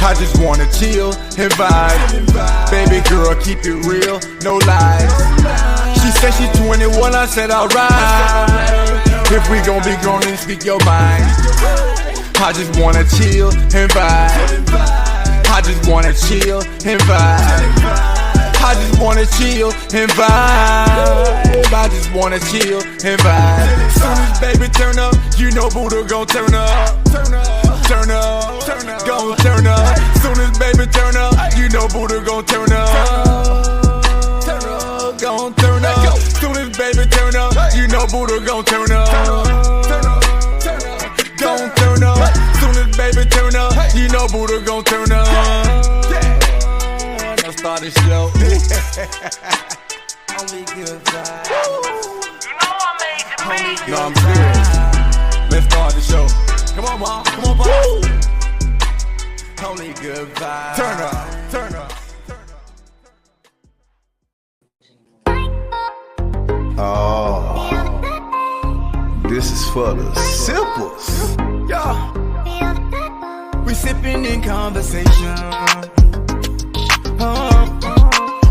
I just wanna chill and vibe. Baby girl, keep it real, no lies. She said she's 21, I said alright. If we gon' be grown, then speak your mind. I just wanna chill and vibe. I just wanna chill and vibe. I just wanna chill and vibe. I just wanna chill and vibe. Soon as baby turn up, you know Buddha gon' turn up. Turn up, gon' turn up. Soon as baby turn up, you know Buddha gon' turn up. Gon' turn up. Soon as baby turn up, you know Buddha gon' turn up. Gon' turn up. Soon as baby turn up, you know Buddha gon' turn up. Now start the show. Only good vibes. No, I'm serious. Let's start the show. Come on, mom. Come on, boss. Only good vibes. Turn up. Turn up. Oh, this is for the simples. Yeah. We sipping in conversation.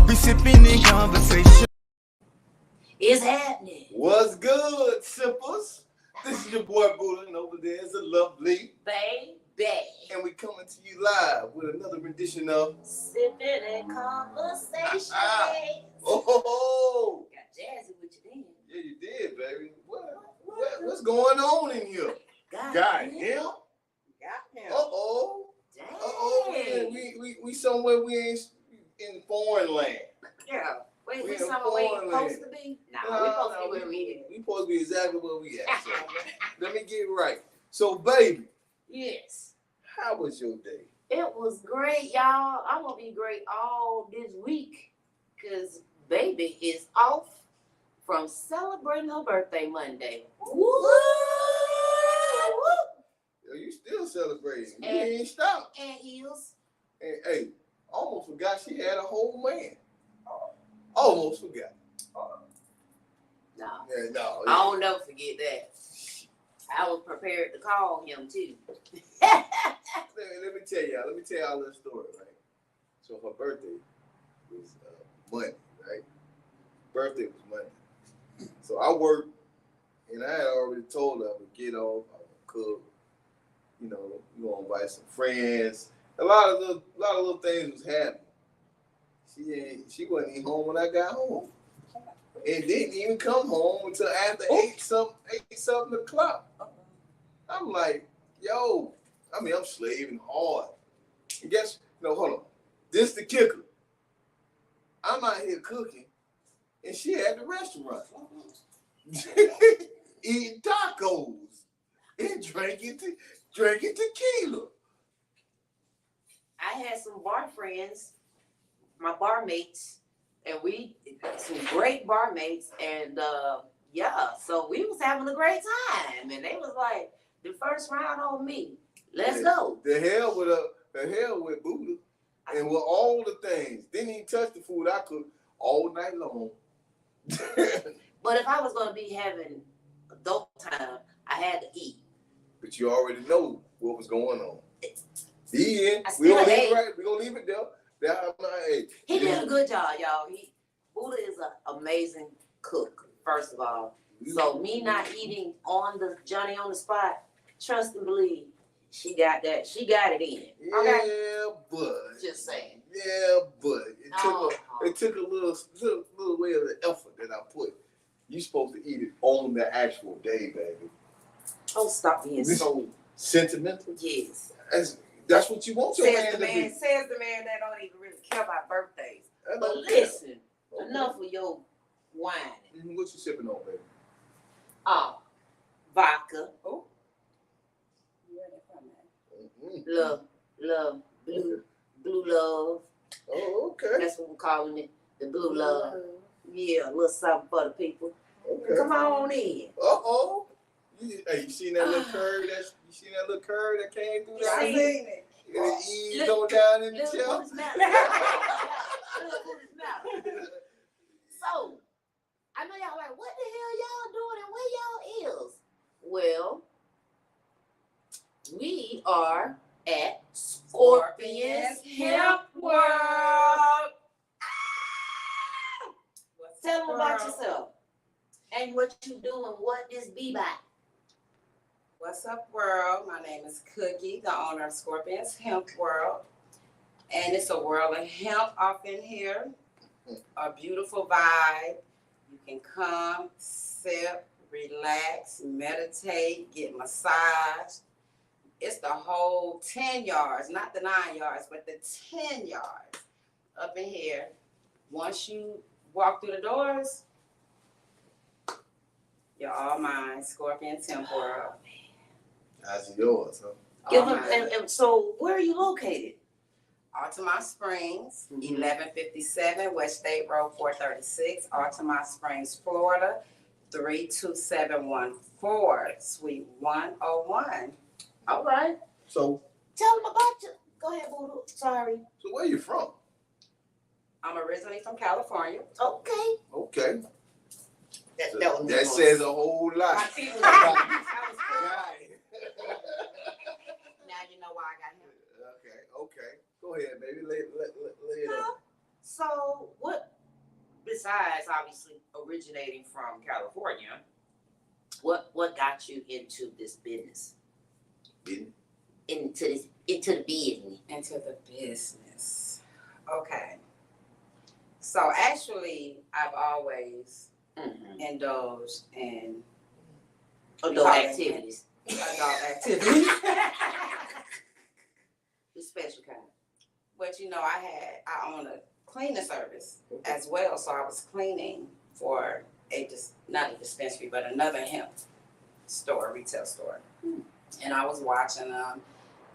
We sipping in conversation. It's happening. What's good, simples? This is your boy Buddha, and over there is a lovely Baby. And we coming to you live with another rendition of Sipping in conversation. Oh, Got jazzy with you then. yeah, you did, baby. What's going on in here? Got him. Uh-oh. Dang. Uh-oh. We somewhere we ain't in foreign land. Yeah. Wait, we in somewhere we ain't foreign supposed land. to be? No, we supposed to be where we is. We supposed to be exactly where we at. So let me get right. So, baby. Yes. How was your day? It was great, y'all. I'm going to be great all this week because baby is off from celebrating her birthday Monday. Woo! Yo, you still celebrating. You And- ain't stop. And heels. And, hey, almost forgot she had a whole man. Almost forgot. No. Yeah, no. I'll never forget that. I was prepared to call him too. Let me tell y'all a little story, right? So her birthday was Monday, right? Birthday was Monday. So I worked, and I had already told her I would get off, I would cook, you know, we gonna invite some friends. A lot of little things was happening. She wasn't even home when I got home. And didn't even come home until after 8 something o'clock. I'm like, yo, I'm slaving hard. And hold on. This the kicker. I'm out here cooking, and she at the restaurant. Eating tacos and drinking tequila. I had some bar friends, my bar mates, and some great bar mates, and so we was having a great time, and they was like, the first round on me. Let's go. The hell with Buddha, and with all the things. Didn't even touch the food I cooked all night long. But if I was gonna be having adult time, I had to eat. But you already know what was going on. We gonna leave it there. He did a good job, y'all. Buddha is an amazing cook, first of all. So me not eating on the Johnny on the spot, trust and believe, she got that. She got it in. Okay? Yeah, but Just saying. Yeah, but it took a little way of the effort that I put. You supposed to eat it on the actual day, baby. Oh, stop being so sentimental. Yes. That's what you want your man to be. Says the man that don't even really care about birthdays. But listen, enough of your whining. What you sipping on, baby? Vodka. Oh. Love, blue love. Oh, okay. That's what we're calling it, the blue love. Yeah, a little something for the people. Okay. Come on in. Uh-oh. You seen that little curve that came through there? I seen it. You ease on down in the chest. Look his mouth. So, I know y'all like, what the hell y'all doing and where y'all is? Well, we are at school. Scorpions Hemp World. Tell them about yourself and what you do and what this be by. What's up, world? My name is Cookie, the owner of Scorpions Hemp World. And it's a world of hemp up in here. A beautiful vibe. You can come, sip, relax, meditate, get massage. It's the whole 10 yards, not the 9 yards, but the 10 yards up in here. Once you walk through the doors, you're all mine. Scorpions Hemp World. That's yours, huh? Give them, and so where are you located? Altamont Springs, 1157 West State Road 436, Altamont Springs, Florida, 32714, Suite 101. All right. So Tell them about you. Go ahead, Voodoo. Sorry. so where you from? I'm originally from California. Okay. Okay. That That says a whole My lot. people, Right. now you know why I got him. Okay. Go ahead, baby. Lay it on. So what, besides obviously originating from California, what got you into this business? Business? Into the business. Into the business. Okay. So actually, I've always indulged in Adult activities. adult activities. The special kind. But I own a cleaning service as well, so I was cleaning for not a dispensary, but another hemp store, retail store. And I was watching them,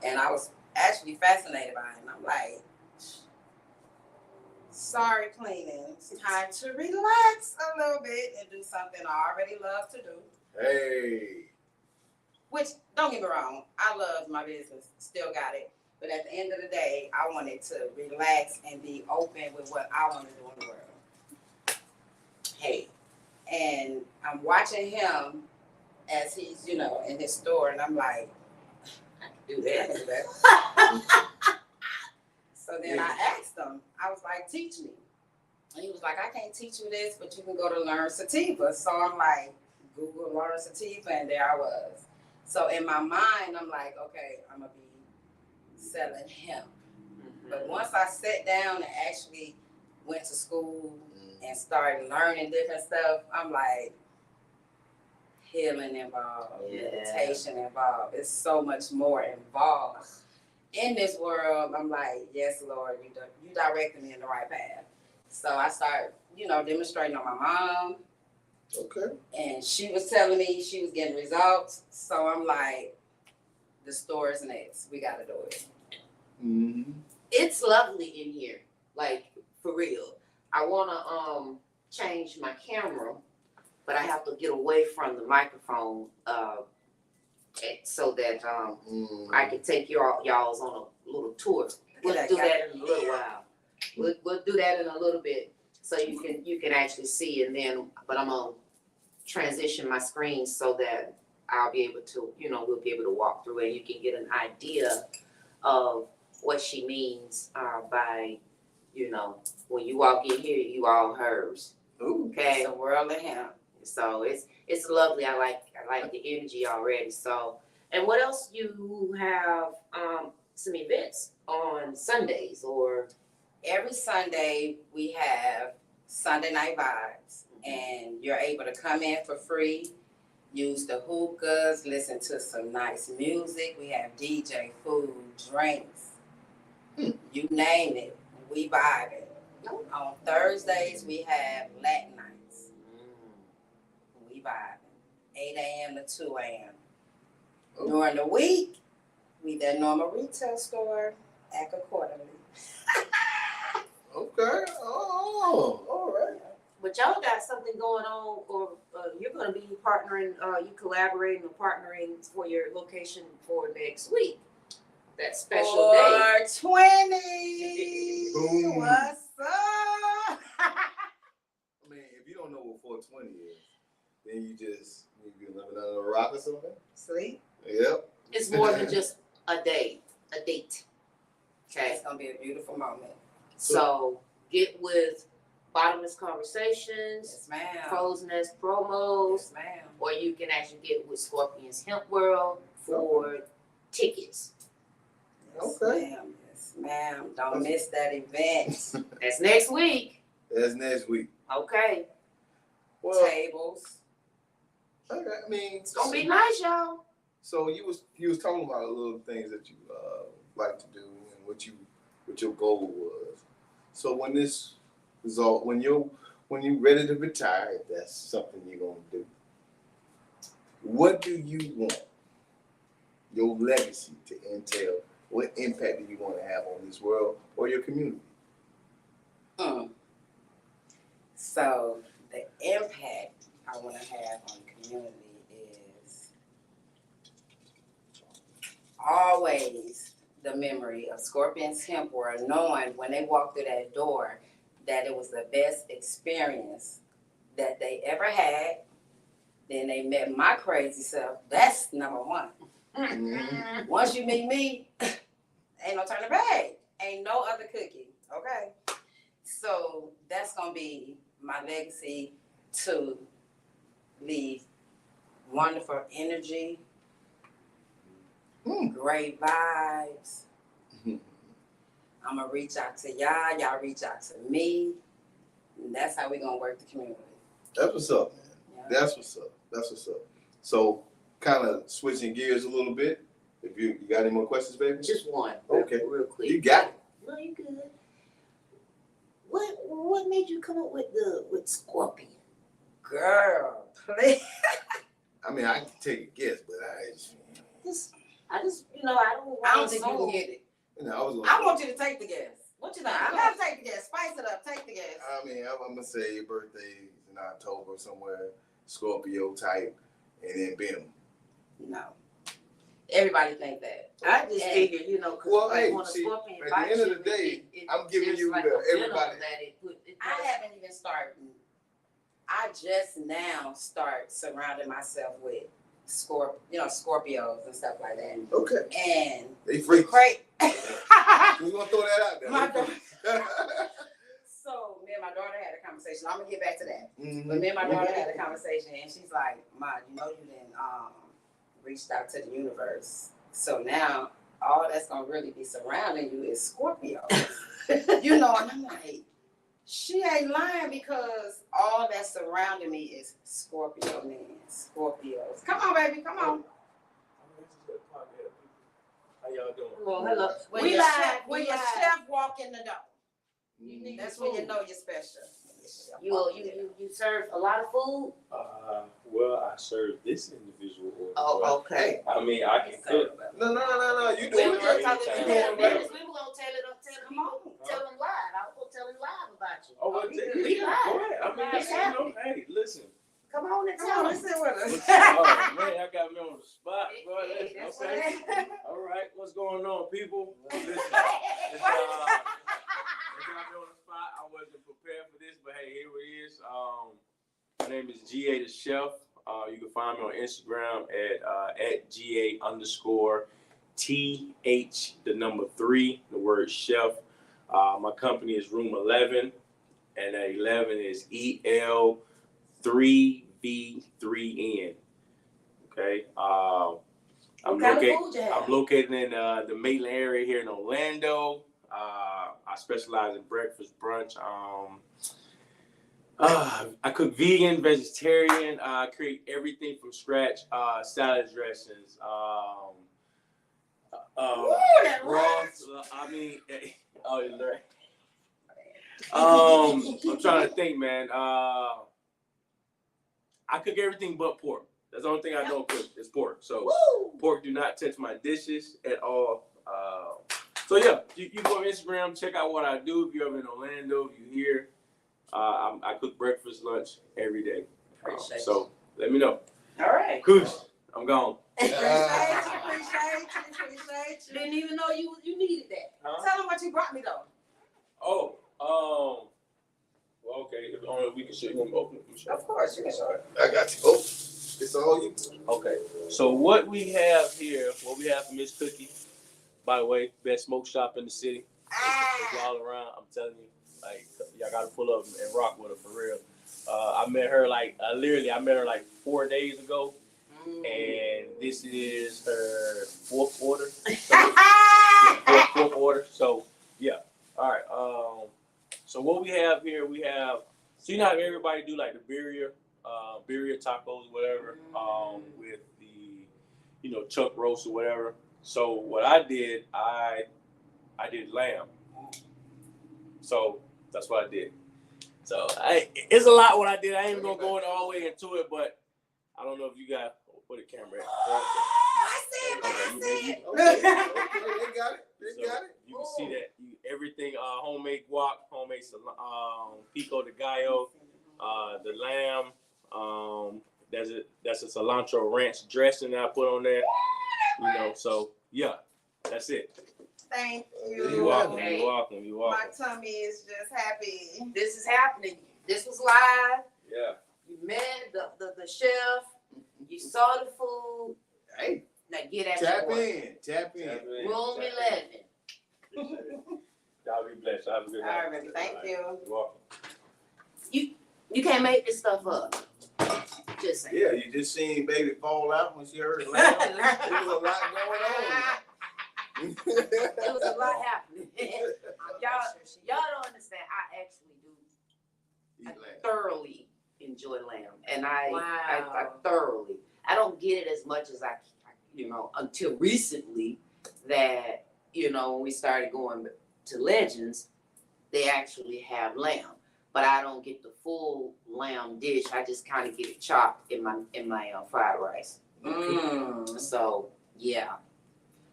and I was actually fascinated by it. And I'm like, sorry, cleaning. It's time to relax a little bit and do something I already love to do. Hey. Which, don't get me wrong, I love my business, still got it. But at the end of the day, I wanted to relax and be open with what I want to do in the world. Hey, and I'm watching him as he's, in his store, and I'm like, I can do that. So then I asked him, I was like, teach me. And he was like, I can't teach you this, but you can go to Learn Sativa. So I'm like, Google Learn Sativa, and there I was. So in my mind, I'm like, okay, I'm going to be selling hemp. But once I sat down and actually went to school and started learning different stuff, I'm like, healing involved, meditation involved. It's so much more involved. In this world, I'm like, yes, Lord, you directed me in the right path. So I started, demonstrating on my mom. Okay. And she was telling me she was getting results. So I'm like, the store is next. We got to do it. Mm-hmm. It's lovely in here, like for real. I wanna change my camera, but I have to get away from the microphone so that I can take y'all's on a little tour. We'll do that in a little while. We'll do that in a little bit so you can actually see, and then but I'm gonna transition my screen so that I'll be able to we'll be able to walk through it and you can get an idea of what she means by, when you walk in here, you all hers. Ooh. Okay. It's a world of hemp. So it's lovely. I like the energy already. So, and what else you have? Some events on Sundays or Every Sunday we have Sunday Night Vibes, and you're able to come in for free, use the hookahs, listen to some nice music. We have DJ, food, drinks, you name it. We vibing. On Thursdays we have Latin nights. We vibing. 8 a.m. to 2 a.m. During the week, we the normal retail store, act accordingly. Okay. Oh, all right. but y'all got something going on, or you're going to be partnering, you collaborating or partnering for your location for next week. That special day. 420. Boom. What's up? I mean, if you don't know what 420 is, then you living under a rock or something. Sleep. Yep. It's more than just a day, a date. Okay. It's gonna be a beautiful moment. So get with Bottomless Conversations, Yes, ma'am. Crow's Nest promos, Yes, ma'am. or you can actually get with Scorpion's Hemp World for tickets. Yes, Okay. ma'am. Yes, ma'am. Don't miss that event. That's next week. That's next week. Okay. Well, Tables. okay, I mean, It's gonna be nice, y'all. So you was talking about little things that you like to do and what your goal was. So when this result, when you ready to retire, if that's something you're gonna do, what do you want your legacy to entail? What impact do you want to have on this world or your community? So the impact I want to have on the community is always the memory of Scorpion's Hemp World, knowing when they walked through that door that it was the best experience that they ever had. Then they met my crazy self. That's number one. Mm-hmm. Once you meet me, ain't no turning back. Ain't no other cookie. Okay. So that's gonna be my legacy, to leave wonderful energy, great vibes. I'm gonna reach out to y'all. Y'all reach out to me. And that's how we gonna work the community. That's what's up, man. Yeah. That's what's up. That's what's up. So, kind of switching gears a little bit. If you got any more questions, baby? Just one. Okay. Real quick. You got it. No, you good. What made you come up with Scorpion? Girl, please. I mean, I can take a guess, but I just I don't I don't think you can get it. was I want you to take the guess. What you know? I gotta take the guess. Spice it up. Take the guess. I mean, I'm gonna say your birthday is in October somewhere, Scorpio type, and then bam. No. Everybody think that. I just figured, because Well, hey, when a see, scorpion at bites the end of you, the day, it I'm giving there's you like the a venom everybody. that it I haven't even started. I just now start surrounding myself with Scorpios and stuff like that. Okay. And They freaks. great. We're gonna throw that out there. My daughter. So me and my daughter had a conversation. I'm gonna get back to that. Mm-hmm. But me and my daughter had a conversation, and she's like, "Ma, you didn't reached out to the universe. So now all that's gonna really be surrounding you is Scorpio." And I'm like, she ain't lying, because all that's surrounding me is Scorpio men, Scorpios. Come on, baby, come on. How y'all doing? Well, hello. When We your live. chef walk in the door, You that's when you know you're special. You serve a lot of food. Well, I serve this individual order. Oh, okay. I mean, I can cook. No. You We doing were it just right. talking You to doing them it right. business. We were gonna tell them live. I was gonna tell them live about you. Oh, well, We go live. ahead. I mean, listen, hey, listen. Come on and Come tell on, us. listen with us. Oh, man, I got me on the spot, bro. That's Okay. what All right, what's going on, people? Listen, it's, they got me on the spot. I wasn't prepared for this, but hey, here it is. My name is GA the Chef. You can find me on Instagram at GA_TH3, the word chef. My company is Room 11, and that 11 is EL3V3N. Okay. I'm located in the Maitland area here in Orlando. I specialize in breakfast, brunch. I cook vegan, vegetarian. I create everything from scratch. Salad dressings. I mean, I'm trying to think, man. I cook everything but pork. That's the only thing I don't cook is pork. So pork do not touch my dishes at all. So yeah, you go on Instagram, check out what I do. If you're ever in Orlando, if you're here, I cook breakfast, lunch every day. So let me know. All right. Koosh, I'm gone. Appreciate you. Didn't even know you needed that. Huh? Tell them what you brought me though. Oh, well, okay. If only we can show you. Open it. Of course, you can show it. I got you. Oh, it's all you. Okay. So what we have here, what we have for Miss Cookie, by the way, best smoke shop in the city. If y'all around, I'm telling you, like, y'all gotta pull up and rock with her for real. I met her I met her like 4 days ago, and this is her fourth order. Fourth order. So yeah. All right. So what we have here, so you know how everybody do like the birria tacos, whatever, with the chuck roast or whatever. So what I did, I did lamb. So that's what I did. So it's a lot what I did. I ain't even gonna go all the way into it, but I don't know if you got put a camera at. I see it. Okay, they got it. You can see that everything homemade guac, homemade pico de gallo, the lamb. That's a cilantro ranch dressing that I put on there. So yeah, that's it. Thank you. You're welcome. Hey. You're welcome. My tummy is just happy. This is happening. This was live. Yeah. You met the chef. You saw the food. Hey, Now get at tap your work. Tap in. Room 11. Y'all be blessed. Have a good night. All right, thank you. You're welcome. You can't make this stuff up. Just saying. Yeah, you just seen baby fall out when she heard it laugh. There was a lot going on. There was a lot happening. y'all don't understand. I actually do. I thoroughly enjoy lamb, and I thoroughly. I don't get it as much as I until recently that when we started going to Legends, they actually have lamb, but I don't get the full lamb dish. I just kind of get it chopped in my fried rice. So yeah,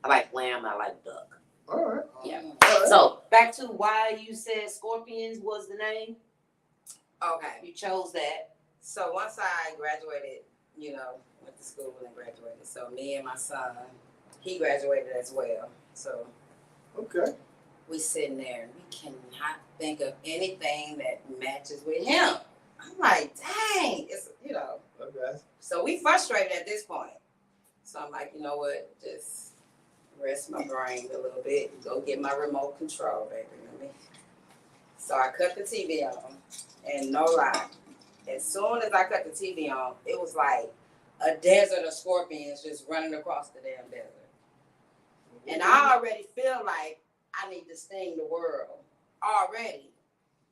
I like lamb. I like duck. All right. Yeah. So back to why you said Scorpions was the name. Okay. You chose that. So once I graduated, went to school and graduated. So me and my son, he graduated as well. So Okay. we sitting there and we cannot think of anything that matches with him. I'm like, dang, it's Okay. So we frustrated at this point. So I'm like, you know what? Just rest my brain a little bit. Go get my remote control, baby. So I cut the TV on, and no lie, as soon as I cut the TV on, it was like a desert of scorpions just running across the damn desert. And I already feel like I need to sting the world already.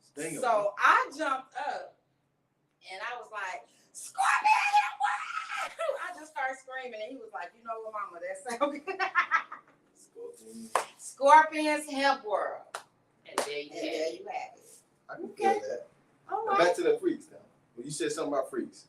Sting 'em. So I jumped up and I was like, Scorpion! I just started screaming and he was like, you know what, mama, that sounds good. Scorpions Hemp World. And there you have it. I can feel that. All Now right. back to the freaks now. When you said something about freaks,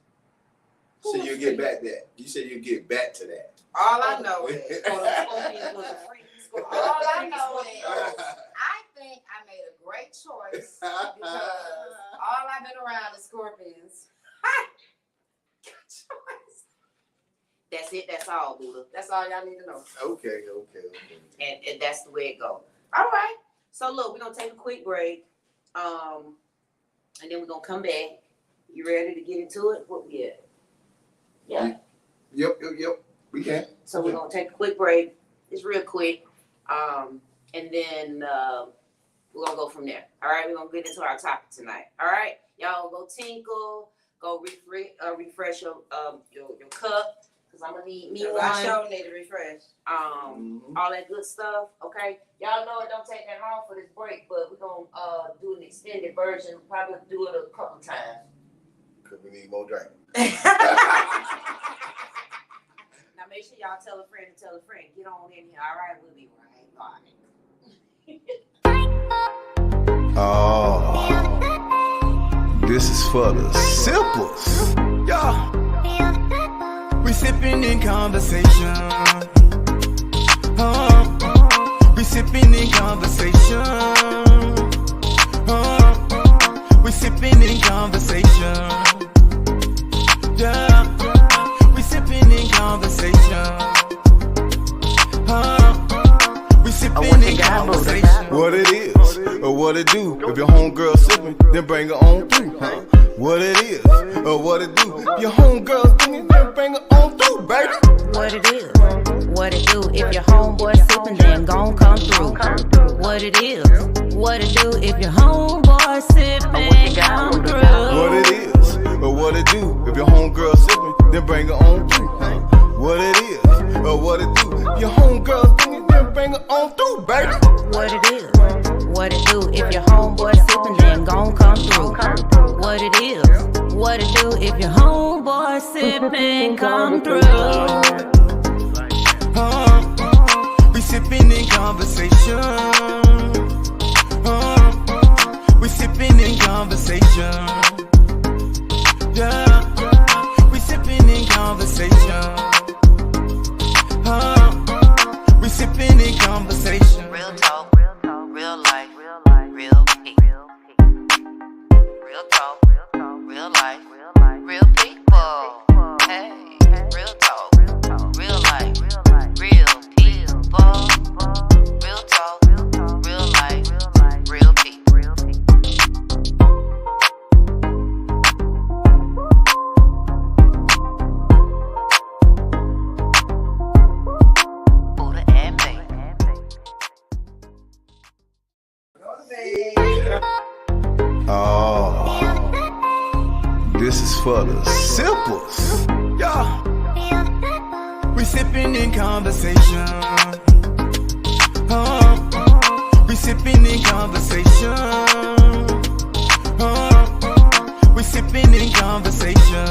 Who so was you'll freak? get back that. You said you'll get back to that. All I know is, Scorpions was a freak. all I know is, I think I made a great choice because all I've been around is scorpions. Good choice. That's it. That's all, Buddha. That's all y'all need to know. Okay. And that's the way it goes. All right. So look, we're gonna take a quick break. And then we're gonna come back. You ready to get into it? What we at? Yeah. Yep. We can. So we're gonna take a quick break. It's real quick. And then we're gonna go from there. All right, we're gonna get into our topic tonight. All right, y'all go tinkle, go refresh your cup, cause I'm gonna need me one. I sure need to refresh. All that good stuff. Okay, y'all know it don't take that long for this break, but we're gonna do an extended version. Probably do it a couple times. Cause we need more drink. Now make sure y'all tell a friend to tell a friend. Get on in here. All right, we'll be right. Oh, this is for the simples. Yeah. We sipping in conversation. We sipping in conversation. We sipping in conversation. Yeah. We sipping in conversation. We sipping in conversation. What it is, or what it do. If your homegirl sipping, then bring her on through. What it is, or what it do. If your homegirl singing, then bring her on through, baby. What it is, what it do. If your homeboy sipping, then gon' come through. What it is, what it do if your homeboy sippin', come through. What it is, or what it do if your homegirl sippin', then bring her on through. What it is, or what it do if your homegirl singin', then bring her on through, baby. What it is, what it do if your homeboy sippin', then gon' come through. What it is, what it do if your homeboy sippin', come through. We sippin' in conversation. We sippin' in conversation. Yeah, we sippin' in conversation. We sippin' in conversation. Real talk, real life, real people. Real talk, real life, real people. Hey, real talk, real life, real people. Real talk, real life, real people. Buddha and Bay. Oh, this is for the simples. Yeah. We sipping in conversation. We sipping in conversation. We sipping in conversation.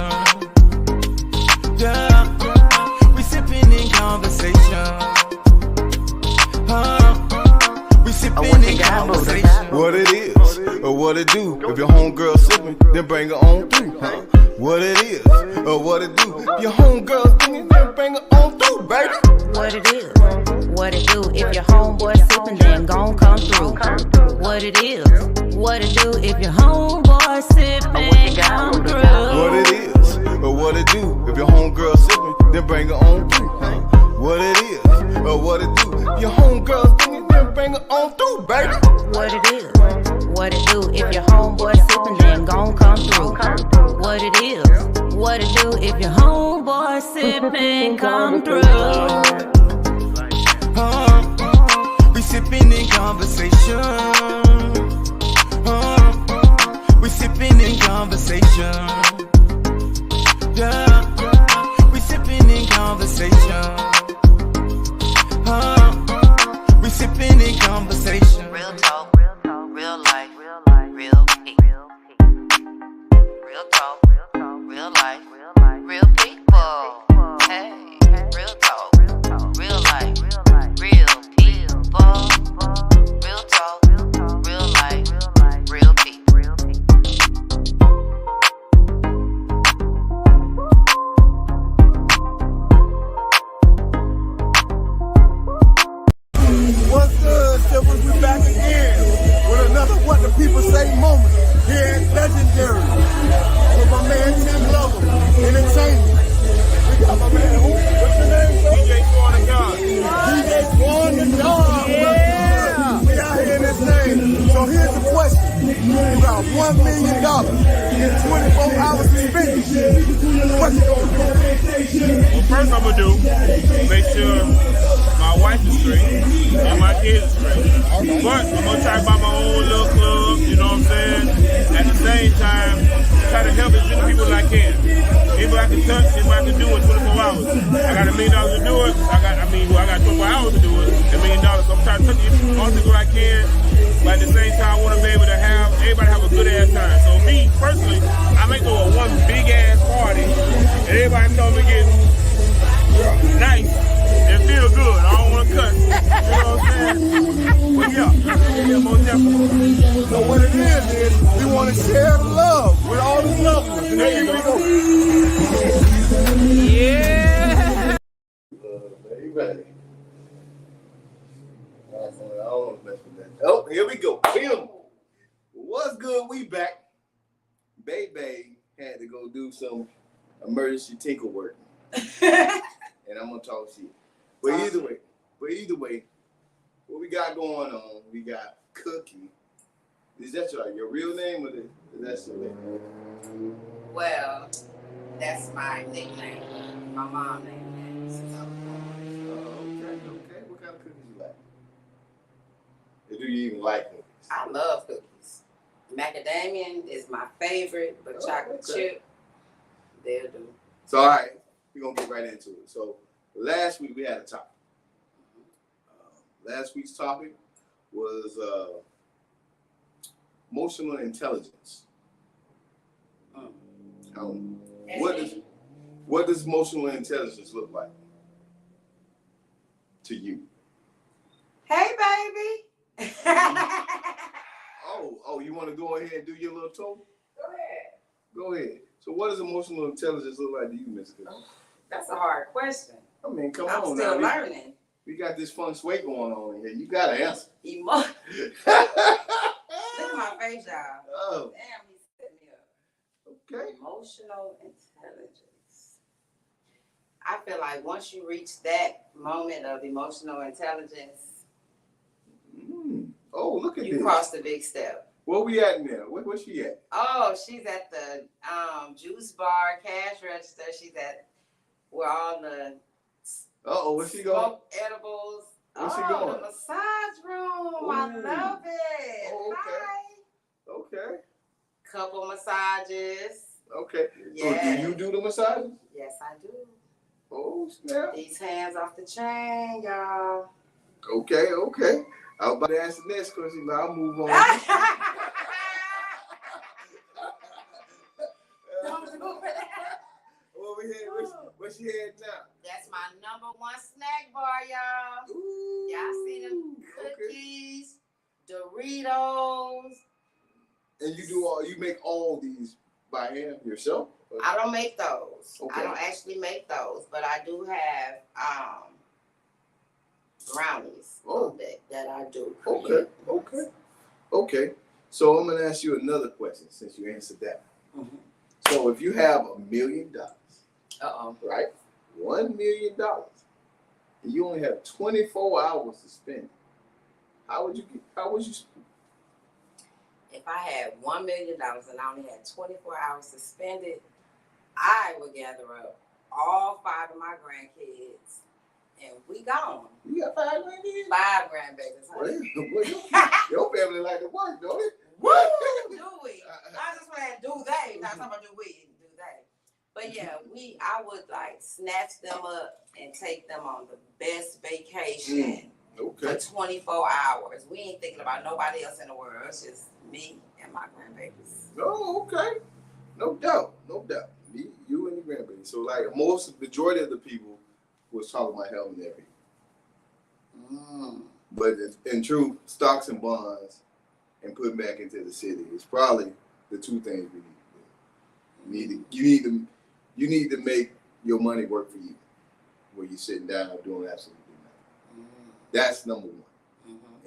Yeah. We sipping in conversation. We sipping in conversation. What it is, or what it do if your homegirl sippin', then bring her on through. What it is, or what it do if your homegirl singin', then bring her on through, baby. What it is, what it do if your homeboy sippin', then gon' come through. What it is, what it do if your homeboy sippin', come through. What it is, or what it do if your homegirl sippin', then bring her on through. What it is, or what it do if your homegirl singin', then bring her on through, baby. What it is, what it do if your homeboy sippin', then gon' come through. What it is, what it do if your homeboy sippin', come through. We sippin' in conversation. We sippin' in conversation. Yeah, we sippin' in conversation. We sippin' in conversation. Real talk, real life, real people. Real talk, real life, real people. Hey, real talk, real life, real people. Real talk, real life, real people. What's good, sippers? We back again with another What the People Say moment here at Legendary with my man Tim Lover, Entertainment. We got my man, who? What's your name, sir? DJ Swan the God. DJ Swan the God. Yeah. We out here in this thing. So here's the question. You got $1 million in 24 hours suspended. What you gonna do? Well, first I'm gonna do, make sure my wife is straight and my kids are straight. But I'm gonna try to buy my own little club, you know what I'm saying? At the same time, try to help as many people as I can. Anybody I can touch, anybody I can do it 24 hours. I got $1 million to do it. I got 24 hours to do it. $1 million. So I'm trying to touch all the people I can. But at the same time, I want to be able to have everybody have a good ass time. So me personally, I may throw a one big ass party and everybody come and get nice and feel good. I don't want to cuss. You know what I'm saying? But yeah, most definitely. So what it is we want to share the love with all the loved ones. And there you go. Man, you ready? I don't want to mess with that. Oh, here we go. Boom. What's good? We back. Baby had to go do some emergency tinkle work. And I'm gonna talk shit. But either way, what we got going on? We got Cookie. Is that your real name or is that your name? Well, that's my nickname. My mom named me since I was born. Okay. What kind of cookies you like? you even like cookies? I love cookies. Macadamia is my favorite, but chocolate chip, they'll do. So, all right, we're going to get right into it. So, last week we had a topic. Last week's topic was emotional intelligence. What does emotional intelligence look like to you? Hey, baby. Oh, you want to go ahead and do your little tour? Go ahead. Go ahead. So what does emotional intelligence look like to you, Ms. Cookie? That's a hard question. I mean, come I'm on still now. learning. We got this feng shui going on in here. You got to answer. Look at my face, y'all. Oh, Damn, he set me up. okay. Emotional intelligence. I feel like once you reach that moment of emotional intelligence, Oh, look at you this. crossed a big step. Where we at now? Where's she at? Oh, she's at the juice bar, cash register. She's at where all the Uh-oh, where's she going? smoke edibles. Where's she going? The massage room. Ooh. I love it. Oh, okay. Hi. Okay. Couple massages. Okay. Yes. So do you do the massages? Yes, I do. Oh, snap. These hands off the chain, y'all. Okay. I was about to ask the next question, but I'll move on. Don't do it. Where she head now? That's my #1 snack bar, y'all. Ooh, Y'all see them okay. cookies, Doritos. And you make all these by hand yourself? I don't make those. Okay. I don't actually make those, but I do have brownies that I do create. Okay. So I'm gonna ask you another question since you answered that. Mm-hmm. So if you have $1 million, right? $1 million, and you only have 24 hours to spend, how would you spend? If I had $1 million and I only had 24 hours to spend it, I would gather up all 5 of my grandkids and we gone. You got 5 grandkids? 5 grandbabies, honey. Well, your family like to work, don't it? Woo! Do we? I just want to do they. Not talking about do we. Do they. But yeah, I would like snatch them up and take them on the best vacation for 24 hours. We ain't thinking about nobody else in the world. It's just me and my grandbabies. Oh, okay. No doubt. Me, you and your grandbaby. So like majority of the people was talking about helping their people. But in truth, stocks and bonds and putting back into the city is probably the 2 things we need to do. You need to make your money work for you, where you're sitting down doing absolutely nothing. That's number 1.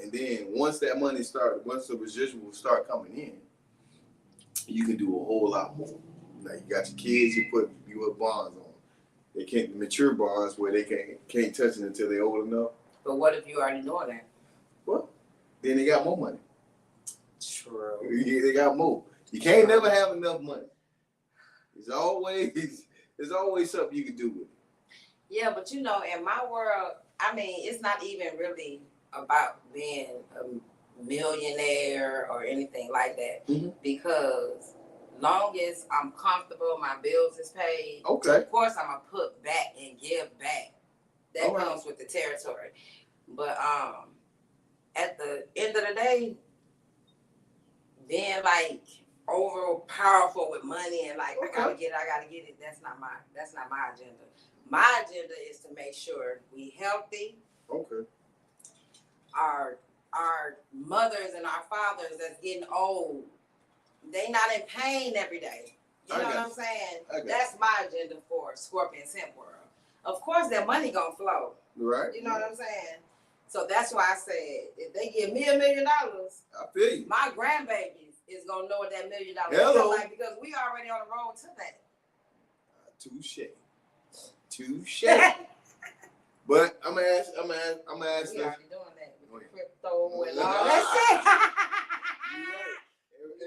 And then once that money once the residuals start coming in, you can do a whole lot more. Now you got your kids, you put bonds on. They can't mature bonds where they can't touch it until they're old enough. But what if you already know that? Well, then they got more money. True. They got more. You can't never have enough money. There's always something you can do with it. Yeah, but in my world, I mean, it's not even really about being a millionaire or anything like that. Because long as I'm comfortable, my bills is paid. Okay. Of course, I'm gonna put back and give back. That comes with the territory. But at the end of the day, being like over powerful with money and like I gotta get it. That's not my agenda. My agenda is to make sure we healthy. Okay. Our mothers and our fathers that's getting old, they not in pain every day. You know what I'm saying? That's my agenda for Scorpion's Hemp World. Of course, that money gonna flow. Right. You know what I'm saying? So that's why I said, if they give me $1 million, I feel you. my grandbabies is gonna know what that $1 million Hello. feels like because we already on the road to that. Touche. But I'm gonna ask. We already doing that with crypto and all all that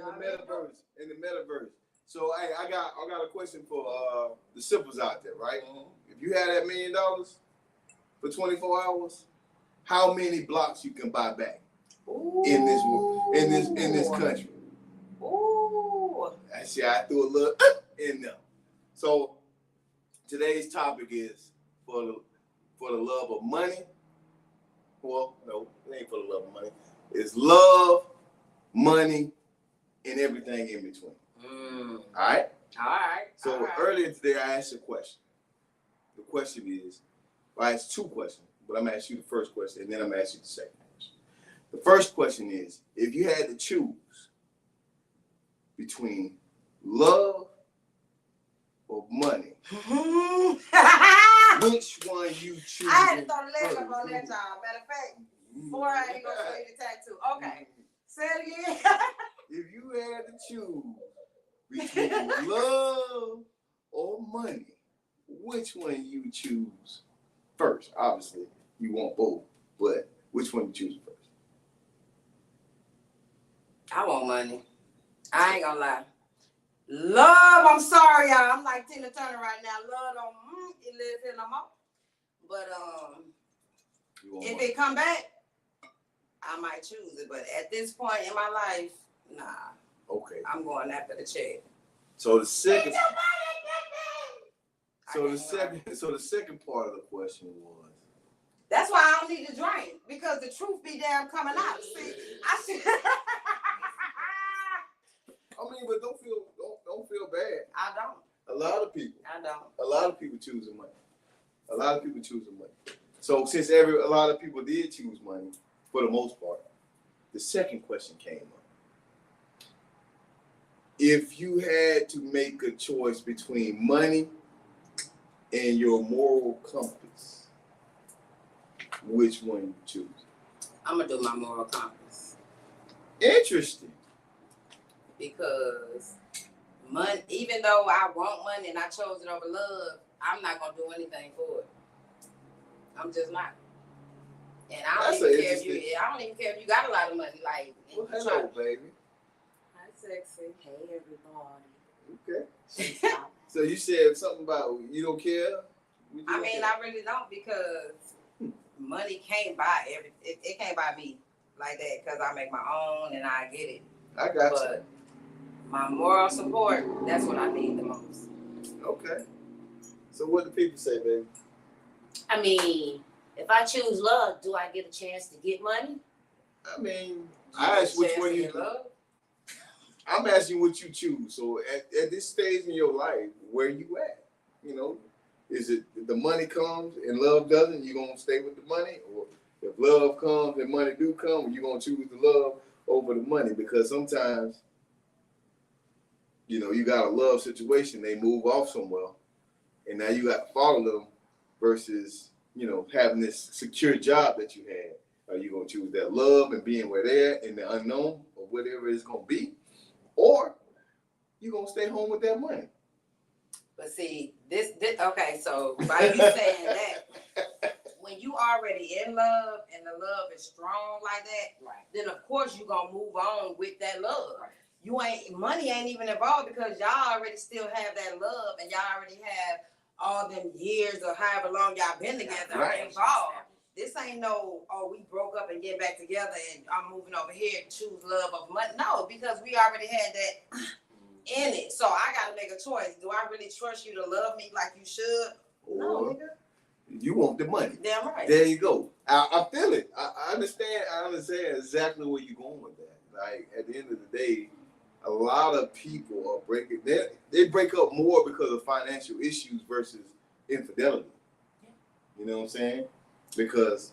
that In the metaverse. So hey, I got a question for the sippers out there, right? If you had that $1 million for 24 hours, how many blocks you can buy back? in this country. Ooh. I see. I threw a little in there. So today's topic is for the love of money. Well, no, it ain't for the love of money. It's love, money, and everything in between. All right? All right. So earlier today, I asked a question. The question is, well, I asked two questions, but I'm going to ask you the first question, and then I'm going to ask you the second question. The first question is, if you had to choose between love or money, which one you choose? I had to throw the leg up on that, y'all. Matter of fact, before I ain't gonna show you the tattoo. Okay, say it again. If you had to choose between love or money, which one you choose first? Obviously, you want both, but which one you choose first? I want money. I ain't gonna lie. Love, I'm sorry, y'all. I'm like Tina Turner right now. Love don't it live here no more. But if money. it come back, I might choose it. But at this point in my life, nah. Okay. I'm going after the check. So the second part of the question was. That's why I don't need to drink, because the truth be damn coming out. See, I mean, but don't feel bad. I don't. A lot of people choosing money. A lot of people choosing money. So since a lot of people did choose money, for the most part, the second question came up. If you had to make a choice between money and your moral compass, which one you choose? I'm gonna do my moral compass. Interesting. Because money, even though I want money and I chose it over love, I'm not gonna do anything for it. I'm just not. And I don't even care if you got a lot of money. Like, well, hello, baby. Hi, sexy. Hey, everybody. Okay. So you said something about you don't care? I mean, I really don't, because money can't buy everything. It can't buy me like that, because I make my own and I get it. I got you. But my moral support, that's what I need the most. Okay. So what do people say, baby? I mean, if I choose love, do I get a chance to get money? I mean, I asked which one you love. I'm asking what you choose. So at this stage in your life, where you at? You know, is it the money comes and love doesn't? You gonna stay with the money, or if love comes and money do come, you gonna choose the love over the money? Because sometimes, you know, you got a love situation, they move off somewhere, and now you got to follow them versus, you know, having this secure job that you had. Are you going to choose that love and being where they're at in the unknown or whatever it's going to be? Or you going to stay home with that money? But see, this okay, so by you saying that, when you already in love and the love is strong like that, Right. then of course you going to move on with that love. Right. Money ain't even involved, because y'all already still have that love, and y'all already have all them years or however long y'all been together involved. This ain't no, oh, we broke up and get back together and I'm moving over here and choose love over money. No, because we already had that in it. So I got to make a choice. Do I really trust you to love me like you should? No, nigga. You want the money. Damn right. There you go. I feel it. I understand. I understand exactly where you're going with that. Like, at the end of the day, a lot of people are breaking. They break up more because of financial issues versus infidelity. You know what I'm saying? Because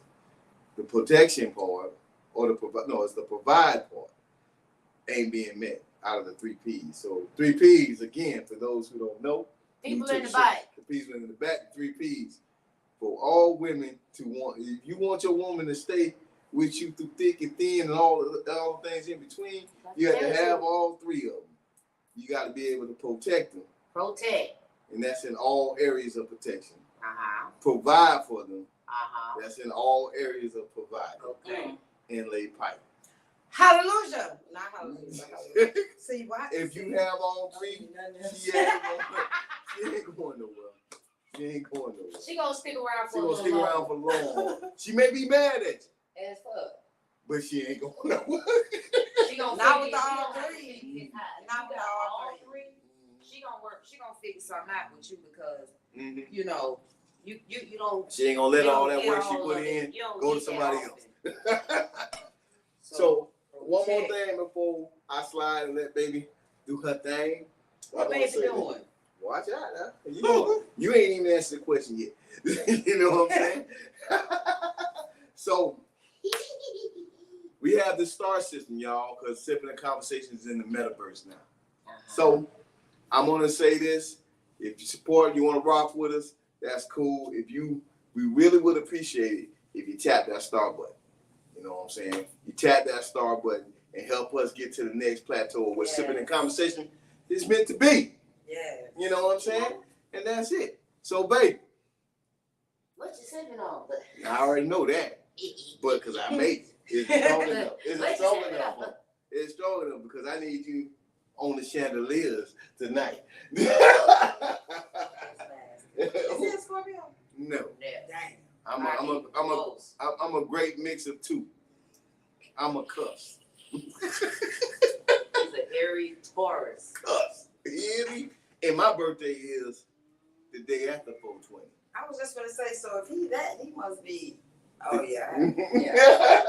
the protection part, or it's the provide part, ain't being met out of the 3 P's. So 3 P's, again, for those who don't know, People in the back. The people in the back, 3 P's. For all women to want, if you want your woman to stay with you through thick and thin and all the things in between, you have to have all 3 of them. You got to be able to protect them. Protect. And that's in all areas of protection. Uh-huh. Provide for them. Uh-huh. That's in all areas of providing. Okay. And lay pipe. Hallelujah. Not hallelujah. See what? If you have all 3, she ain't going nowhere. She ain't going nowhere. She gonna stick around for She a gonna little stick around for long. She may be mad at you. As fuck. but she ain't going nowhere. She gonna Not figure with it all out. three. Not with all three. three. She gonna work. She gonna figure something out with you because Mhm. you know you don't. She ain't gonna let you all don't that get work she all put of it. in You don't go to get that somebody often. else. So one more check. thing before I slide and let baby do her thing. What I wanna baby say this. doing? Watch out now. You know, you ain't even answered the question yet. You know what I'm saying? So we have the star system, y'all, because Sipping and Conversations is in the metaverse now. So I'm gonna say this: if you support, you want to rock with us, that's cool. We really would appreciate it if you tap that star button. You know what I'm saying? You tap that star button and help us get to the next plateau of what Sipping and Conversation is meant to be. Yeah. You know what I'm saying? And that's it. So, baby, What you sipping on? I already know that, but because I made it, it's strong enough. What you It's strong sipping enough. on? It's strong enough because I need you on the chandeliers tonight. Is it a Scorpio? No, Dang. I'm a great mix of two. I'm a cuss. He's an Aries Taurus. Cuss. You hear me? And my birthday is the day after 420. I was just gonna say, so if he that, he must be. Oh yeah.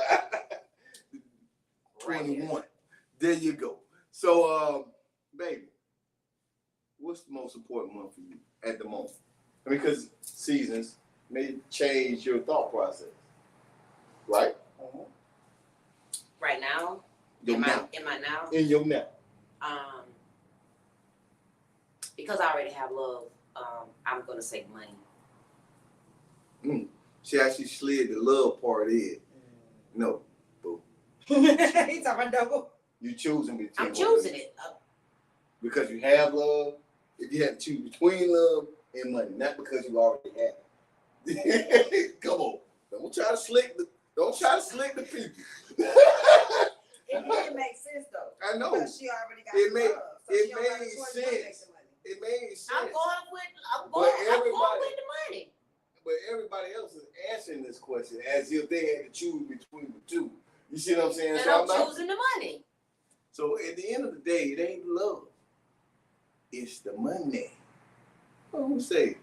21. There you go. So, baby, what's the most important month for you at the moment? I mean, because seasons may change your thought process, right? Right now? Your now. Am I now? In your now. Because I already have love, I'm gonna say money. She actually slid the love part in. No, boo. He's talking double. You choosing between. I'm choosing it. Because you have love. If you have to choose between love and money, not because you already have it. Come on. Don't try to slick the people. It didn't make sense though. I know. Because she already got It made- love, so it she don't have a made choice but to make sense. the money. It made sense. I'm going with the money. But everybody else is answering this question as if they had to choose between the two. You see what I'm saying? And So I'm choosing the money. So at the end of the day, it ain't love. It's the money. Who said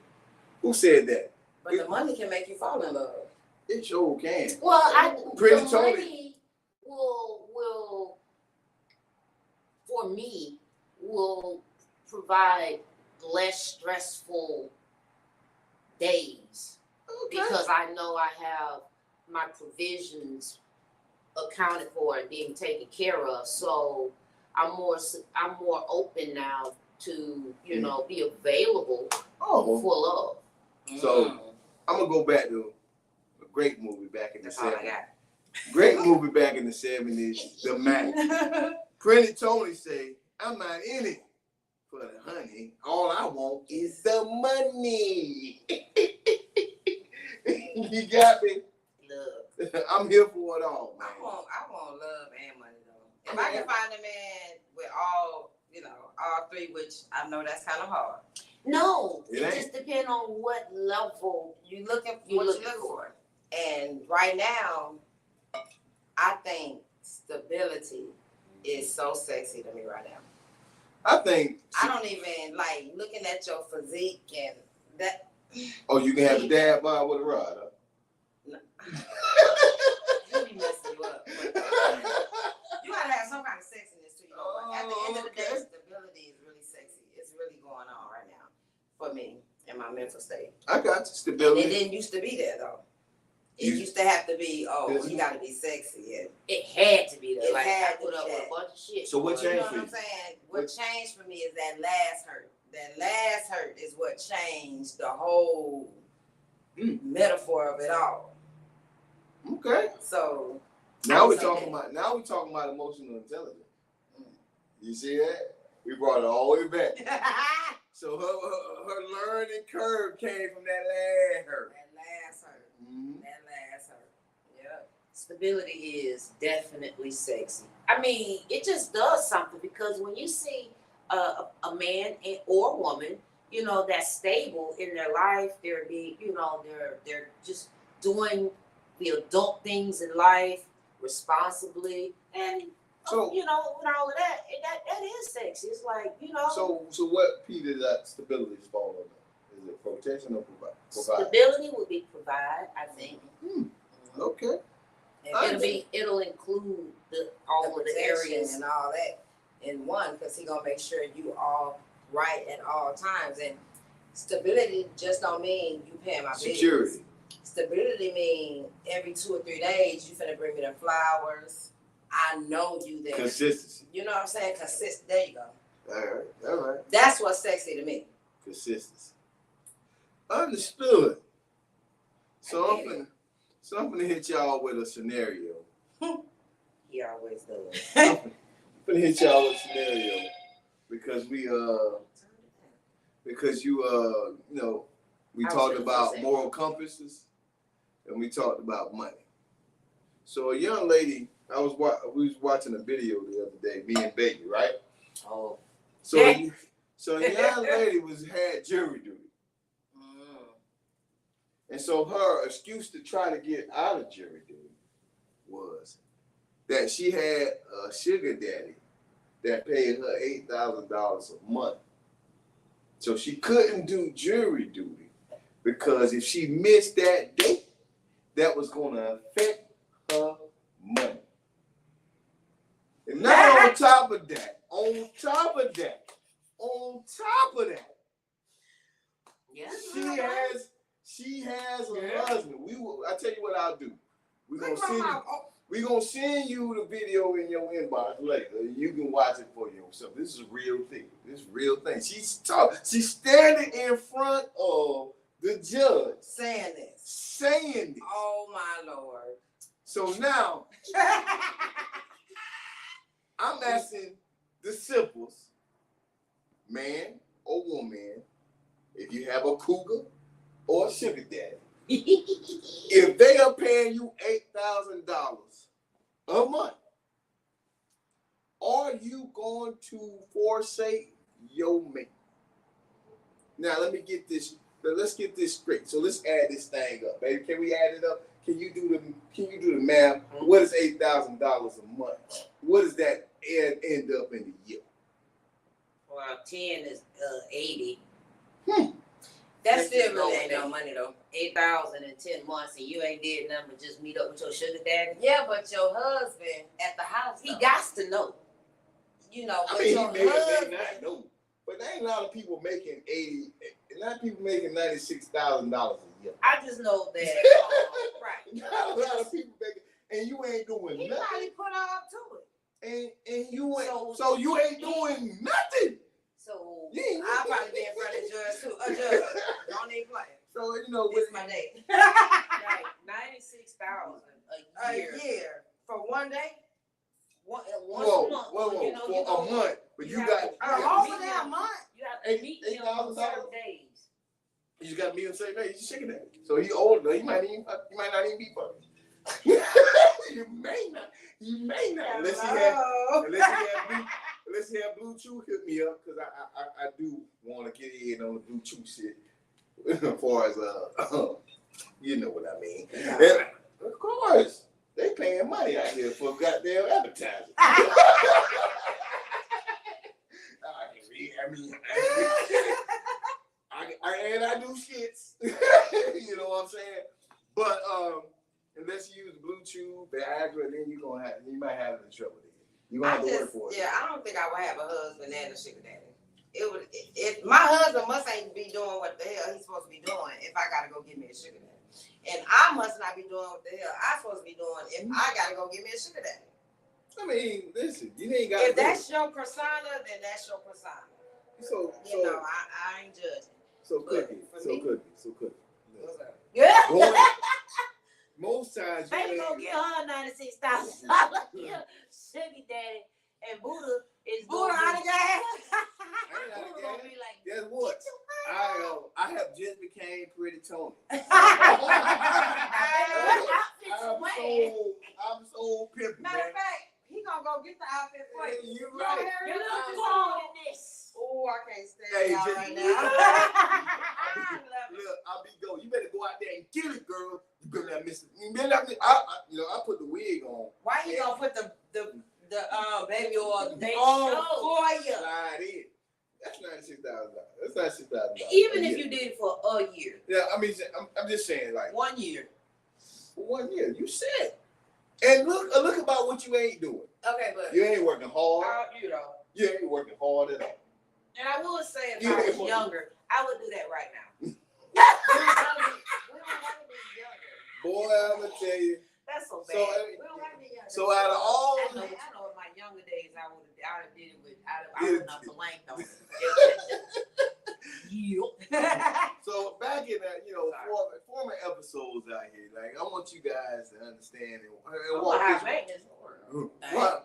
that? But the money can make you fall in love. It sure can. Well, Pretty the Tony. money will for me will provide less stressful days because I know I have my provisions accounted for and being taken care of. So I'm more open now to be available for love. So I'm gonna go back to a great movie back in the That's all I 70s. got. Great movie back in the 70s, The Man. Pretty Tony say, I'm not in it for the honey. All I want is the money. You got me? Love. I'm here for it all, man. I want love and money though. If I can find a man with all three, which I know that's kind of hard. No, It it ain't. just depends on what level You looking for you what look you look for. And right now, I think stability is so sexy to me right now. I think. I don't even like looking at your physique and that. Oh, you can have a dad bod with a rod, huh? He'll be messing you up. You gotta have some kind of sexiness to you. But at the end of the day, stability is really sexy. It's really going on right now for me in my mental state. I got you. Stability. It didn't used to be there though. It used to have to be, he got to be sexy. And It had to be there. It Like had I put to up be with that. a bunch of shit. So what but- you know changed what for I'm you? saying? What changed for me is that last hurt. That last hurt is what changed the whole metaphor of it all. Okay. So Now we're Okay. talking about emotional intelligence. You see that? We brought it all the way back. So her learning curve came from that last hurt. That last hurt. Mm-hmm. That last hurt. Yep. Stability is definitely sexy. I mean, it just does something because when you see a man or a woman, that's stable in their life, they're just doing the adult things in life, responsibly, and So- you know, with all of that, that is sexy. It's like, you know, So what P did that stability fall on? Is it protection or provide? stability would be provide, I think. Okay. It'll include all of the protection areas. and all that in one, because he gonna make sure you all right at all times. And stability just don't mean you paying my bills. Security. Stability mean every 2 or 3 days you finna bring me the flowers. I know you there. Consistency. You know what I'm saying? There you go. All right. That's what's sexy to me. Consistency. Understood. So I get I'm gonna hit y'all with a scenario. He always does. I'm gonna hit y'all with a scenario because we we talked about moral compasses and we talked about money. So a young lady, we was watching a video the other day, me and Baby, right? Oh. So a young lady had jury duty. And so her excuse to try to get out of jury duty was that she had a sugar daddy that paid her $8,000 a month. So she couldn't do jury duty because if she missed that date, that was going to affect her money. And now on top of that, she has a husband. I tell you what I'll do. We're gonna send you the video in your inbox later. You can watch it for yourself. This is a real thing. She's standing in front of the judge. Saying this. Oh my Lord. So now I'm asking the simples, man or woman, if you have a cougar or a sugar daddy, if they are paying you $8,000 a month, are you going to forsake your mate? Now let's get this straight. So let's add this thing up, baby. Can we add it up? Can you do the math? What is $8,000 a month? What does that end up in a year? Well, 10 is 80. That still really ain't no money though. 8,000 in 10 months, and you ain't did nothing but just meet up with your sugar daddy. Yeah, but your husband at the house, He got to know. You know, I but mean, your he may husband. not know, but there ain't a lot of people making $96,000 a year. I just know that. Right. Not a lot of people making, and you ain't doing He nothing. probably put all to it. And you ain't, so you ain't doing nothing. So I'll probably be in front of the judge too. A judge. Don't even play. So This my day. right, 96,000 a year. A year for one day. Once Whoa, a month. whoa, You know, for you a go- month, but you got Over there a month. You have to meet him on $8,000. certain days. you just got to meet him say, "Hey, you shaking that." So he older, he might not even be funny. You may not, unless he have Bluetooth. Hit me up because I do want to get in on the Bluetooth shit. As far as you know what I mean. And of course, they paying money out here for goddamn advertising. I do skits. You know what I'm saying? But unless you use Bluetooth, Viagra, then you might have it in trouble. You gonna have to work for it. Yeah, I don't think I would have a husband and a sugar daddy. If my husband must ain't be doing what the hell he's supposed to be doing if I gotta go get me a sugar daddy. And I must not be doing what the hell I'm supposed to be doing if I gotta go get me a sugar daddy. I mean, listen, you ain't got. If that's your persona, then that's your persona. So You know, I ain't judging. So But cookie. for So me- cookie. So cookie. What's up? Yeah. Most times, Baby gonna get her $96,000 a year. Sugar daddy and Buddha is Buddha gonna out of gas. Buddha gonna be like, guess what? I have just became Pretty Tony. I'm so pimping, Matter man. of fact, he gonna go get the outfit for you. You're right. you look cool in this. Oh, I can't stand Hey, y'all just- right now. I love it. Look, I'll be going. You better go out there and kill it, girl. better not miss it. You better not miss. I put the wig on. Why you gonna put the baby oil They on show. for you? Slide in. That's $96,000. That's $96,000. Even if you did it for a year. Yeah, I mean, I'm just saying, like 1 year. for 1 year, you said. And look about what you ain't doing. Okay, but You ain't working hard. you know. You ain't working hard at all. And I would say if You I was ain't younger, I would do that right now. We don't have to be younger. Boy, I'm gonna tell you. That's so bad. So, We don't have to be younger. so out of all, I know in my younger days I would have did it with I Yeah. wouldn't have blanked on it. so back in that, former episodes out here, like I want you guys to understand and walk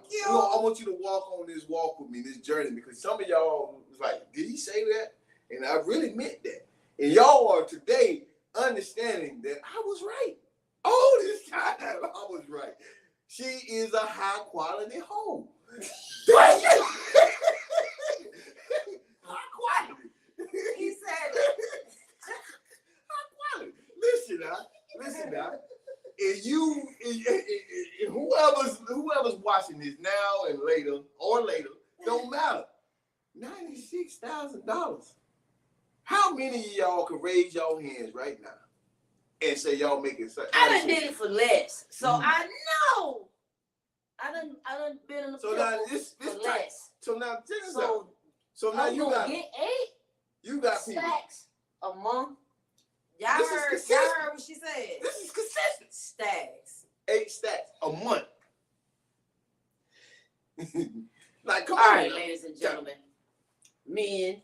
this. I want you to walk on this walk with me, this journey, because some of y'all was like, did he say that? And I really meant that. And y'all are today understanding that I was right. All this time I was right. She is a high quality hoe. High quality. He said it. High quality. Listen now. If whoever's watching this now and later, don't matter. $96,000. How many of y'all can raise your hands right now and say y'all making something? I done did it for less, so I know. I done been in the So now this for type. less. So now check this out. So So now I'm you gonna got get 8 people. stacks a month. Y'all This is heard consistent. what she said. This is consistent. Stacks. 8 stacks a month. Like, come All on. right, now. ladies and gentlemen, men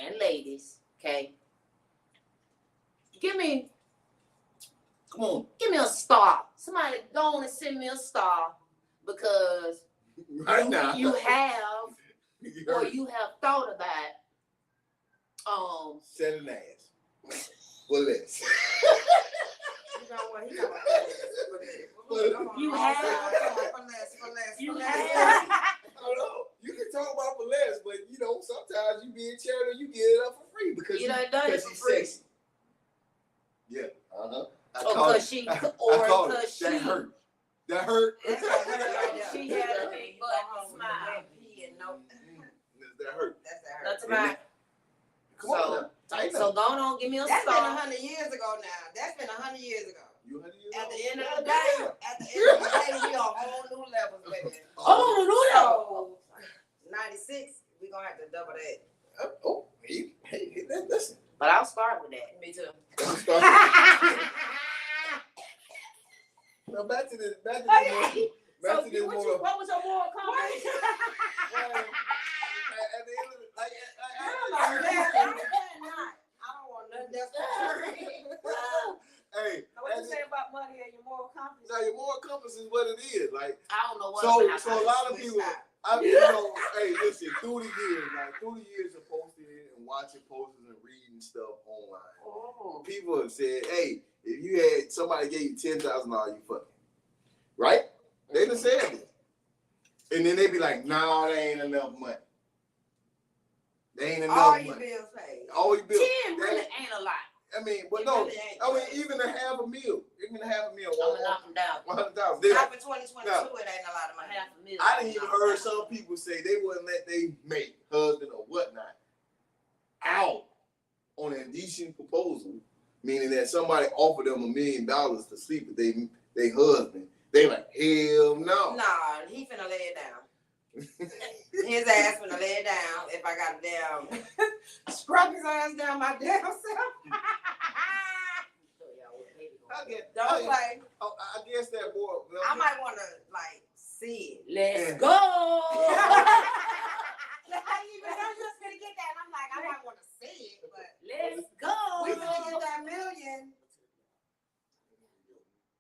and ladies, okay. Give me Come on. a star. Somebody go on and send me a star because Right now. you have You or heard it. you have thought about Send an ass. For less. You know what? He got You have- for less. I don't know. You can talk about for less, but sometimes you be in charity, you get it up for free because You done done it for she's free. sexy. Yeah. or because she that hurt. That hurt. she had a big butt and smile. That hurt. That's about Come on. Now. Tighten so up. go on, give me a That's been star. 100 years ago now. That's been 100 years ago. You 100 years At old? the end of the Goddamn. day, we on whole new levels, baby. Oh, So 96, we gonna have to double that. Hey, listen. but I'll start with that. Me too. Now back to this. Back to Okay. this. Back So to this more. what was your moral compass? At the end of the, like, I don't want nothing else. hey, What you say about money and your moral compass? now your moral compass is what it is. Like, I don't know what. so a lot of people, hey, listen, through the years of posting it and watching posters and reading stuff online, people have said, hey, if you had somebody gave you $10,000, you fucking, right? They done said this. And then they be like, nah, that ain't enough money. They ain't enough All money. your bills paid. All your bills. 10 really ain't a lot. I mean, but It no, really ain't. I mean, even a half a meal. I'm gonna knock them down. 100,000. Not for 2022, it ain't a lot of money. $500,000. I didn't even heard some people say they wouldn't let they mate, husband or whatnot out on an indecent proposal, meaning that somebody offered them $1 million to sleep with they husband. They like, hell no. Nah, he finna lay it down. His ass finna lay it down if I got to damn scrub his ass down my damn self. Don't play. I guess that more. I might want to like see it. Let's go. I was just gonna get that, and I'm like, I might want to see it, but Let's go. we finna get that million.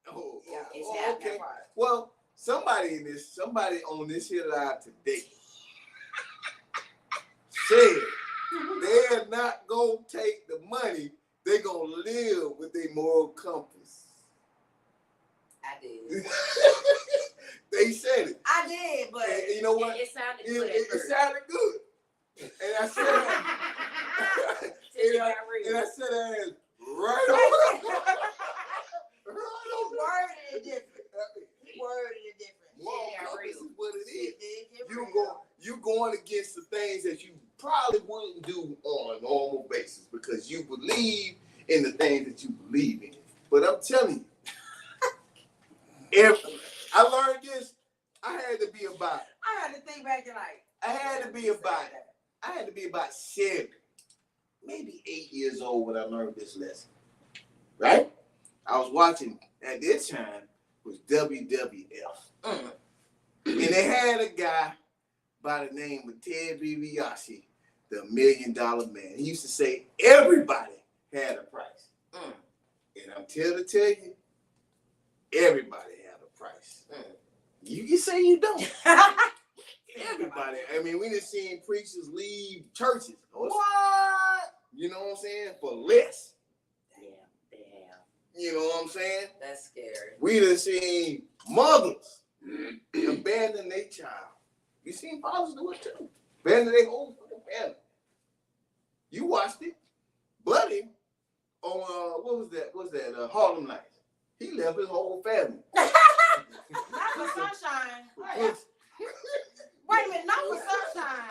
Oh, Yeah, it's oh, happening. okay. Well, somebody on this here live today said they're not gonna take the money. They're gonna live with their moral compass. I did. They said it. I did, but And you know what? It sounded It, good at it first. sounded good. And I said, Till you got real. and I said, right on. things that you probably wouldn't do on a normal basis because you believe in the things that you believe in. But I'm telling you, if I learned this, I had to be about. I had to think back and like. I had to be about 7, maybe 8 years old when I learned this lesson. Right? I was watching at this time was WWF. And they had a guy by the name of Ted DiBiase, the $1 Million Man. He used to say everybody had a price. And I'm here to tell you, everybody had a price. You can say you don't. Everybody. I mean, we done seen preachers leave churches. What? You know what I'm saying? For less. Damn. You know what I'm saying? That's scary. We done seen mothers abandon their child. You seen fathers do it too. Abandon their whole fucking family. You watched it. Buddy on what was that? Harlem Nights. He left his whole family. Not for sunshine. Wait a minute, not for sunshine.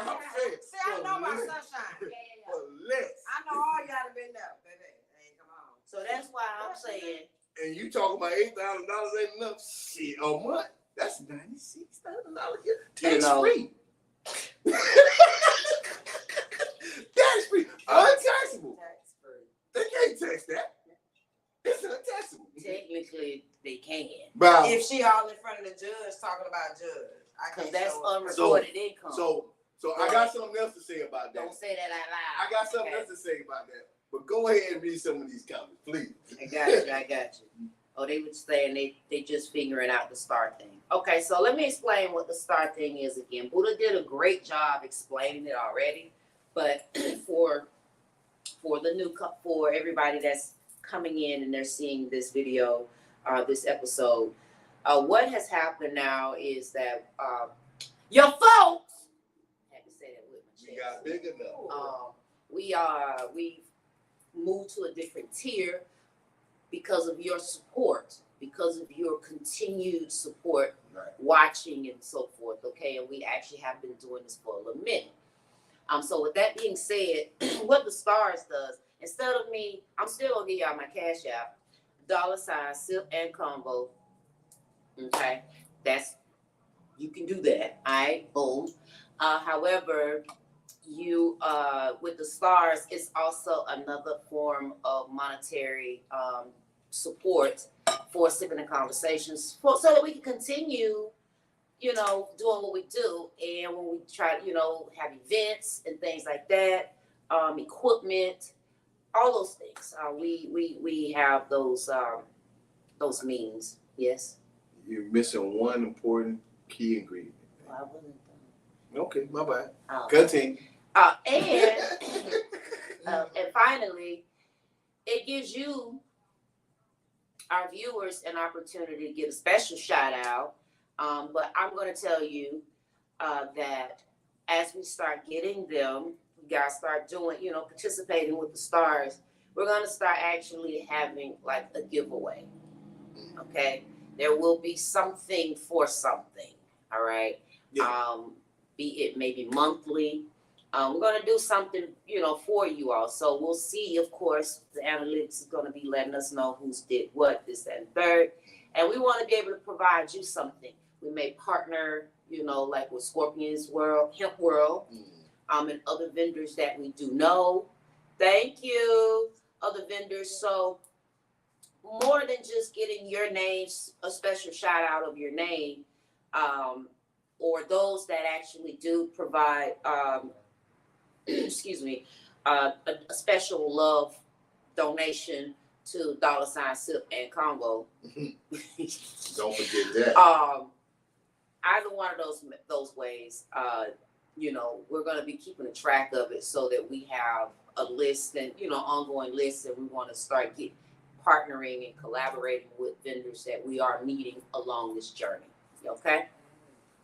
See, I know about sunshine. For less. I know all y'all have been there, baby. Hey, come on. So that's why I'm saying. And you talking about $8,000 ain't enough shit a month? That's $96,000 a year. Tax free. Tax free. Untaxable. Tax free. They can't tax that. It's untaxable. Technically, they can. Wow. If she all in front of the judge talking about judge, I Because can't that's show up. unreported income. So I got something else to say about that. Don't say that out loud. I got something else to say about that. But go ahead and read some of these comments, please. I got you. Oh, they were saying they just figuring out the star thing. Okay, so let me explain what the star thing is again. Buddha did a great job explaining it already, but for everybody that's coming in and they're seeing this video, this episode, what has happened now is that your folks, I had to say that with my chest. We got big enough. We moved to a different tier because of your support, because of your continued support, Right. watching and so forth. Okay, and we actually have been doing this for a little minute. So with that being said, what the stars does, instead of me, I'm still gonna give y'all my cash app, $ sip and combo. Okay, you can do that. All right, boom. However, you with the stars, it's also another form of monetary support for Sipping and Conversations, so that we can continue, doing what we do. And when we try to, have events and things like that, equipment, all those things, we have those means. Yes. You're missing one important key ingredient. Well, I wasn't Okay, my bad. done. Continue. And finally, it gives you, our viewers, an opportunity to get a special shout out. But I'm going to tell you that as we start getting them, we got to start doing, participating with the stars. We're going to start actually having like a giveaway. Okay. There will be something for something. All right. Yeah. Be it maybe monthly. We're going to do something, for you all. So we'll see, of course, the analytics is going to be letting us know who's did what, this, that, and third. And we want to be able to provide you something. We may partner, like with Scorpion's World, Hemp World, and other vendors that we do know. Thank you, other vendors. So more than just getting your name, a special shout out of your name, or those that actually do provide, a special love donation to $ Sip and Combo. Don't forget that. Either one of those ways, we're going to be keeping a track of it so that we have a list and, ongoing lists, and we want to start partnering and collaborating with vendors that we are meeting along this journey. Okay?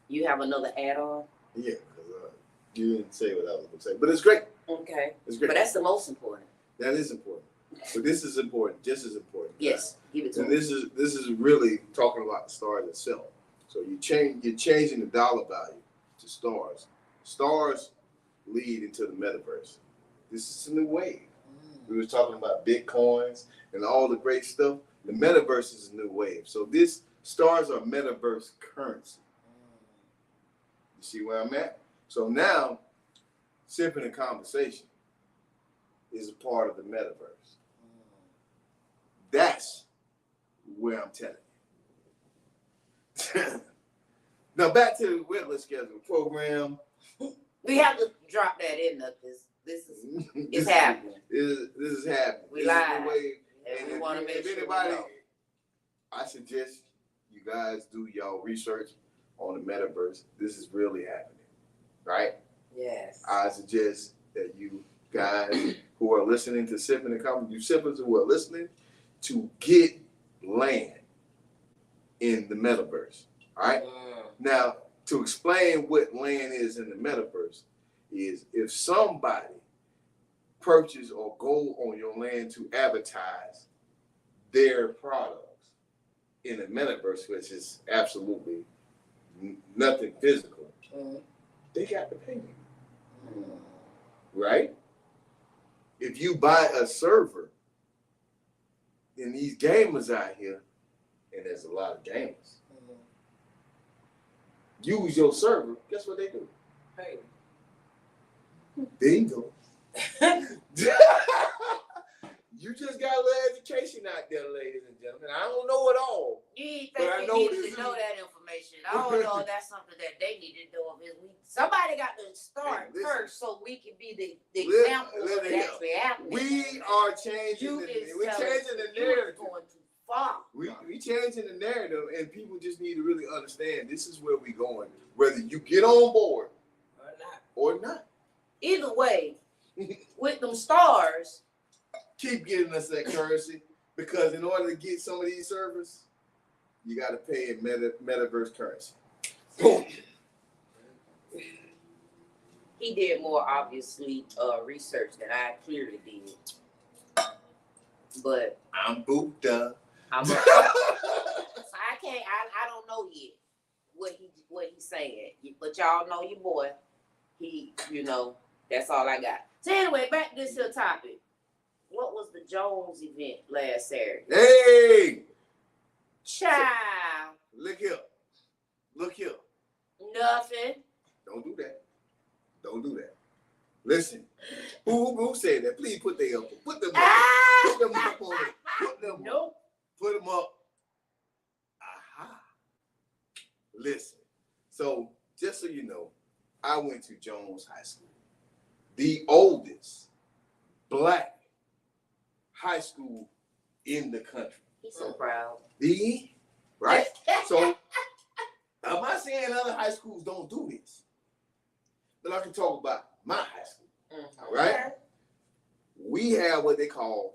You have another add-on? Yeah, because you didn't say what I was going to say. But it's great. Okay. It's great. But that's the most important. That is important. But this is important, just as important. Yes, give it to And me. this is really talking about the stars itself. So you're changing the dollar value to stars. Stars lead into the metaverse. This is a new wave. We were talking about Bitcoins and all the great stuff. The metaverse is a new wave. So this stars are metaverse currency. You see where I'm at? So now, Sipping a Conversation is a part of the metaverse. That's where I'm telling you. Now back to the regular scheduled program. We have to drop that in there because this is it's happening. This is happening. We This live. is the way. And we if want to you- make if sure anybody, we know. I suggest you guys do y'all research on the metaverse. This is really happening, right? Yes. I suggest that you guys who are listening to Sipping and Conversation, you sippers who are listening, to get land in the metaverse. All right. Now, to explain what land is in the metaverse is if somebody purchase or go on your land to advertise their products in the metaverse, which is absolutely nothing physical, they got to pay you. Right? If you buy a server, and these gamers out here, and there's a lot of gamers, use your server, guess what they do? Hey. There you go. You just got a little education out there, ladies and gentlemen. I don't know it all. You ain't But I think know we this needed is- to know that information. I don't know if that's something that they need to know. Somebody got to start Hey, listen. first so we can be the Listen, example of listen it here. actually happening. We are changing You is we're telling changing the you is narrative. going too far. We changing the narrative, and people just need to really understand this is where we're going. Whether you get on board or not. Either way, with them stars, Keep getting us that currency, because in order to get some of these servers, you got to pay in metaverse currency. Boom. he did more obviously research than I clearly did. But I'm Buddha. I'm so I can't. I don't know yet what he's saying. But y'all know your boy. He, that's all I got. So anyway, back to this here topic. What was the Jones event last Saturday? Hey, Child, look here. nothing. Don't do that. Listen, who said that? Please put them up. Put them up. Put them up on it. Put them up. Nope. Put them up. Aha. Listen. So, just so you know, I went to Jones High School, the oldest black high school in the country. He's so proud. Right? So, I'm not saying other high schools don't do this, but I can talk about my high school. All right? We have what they call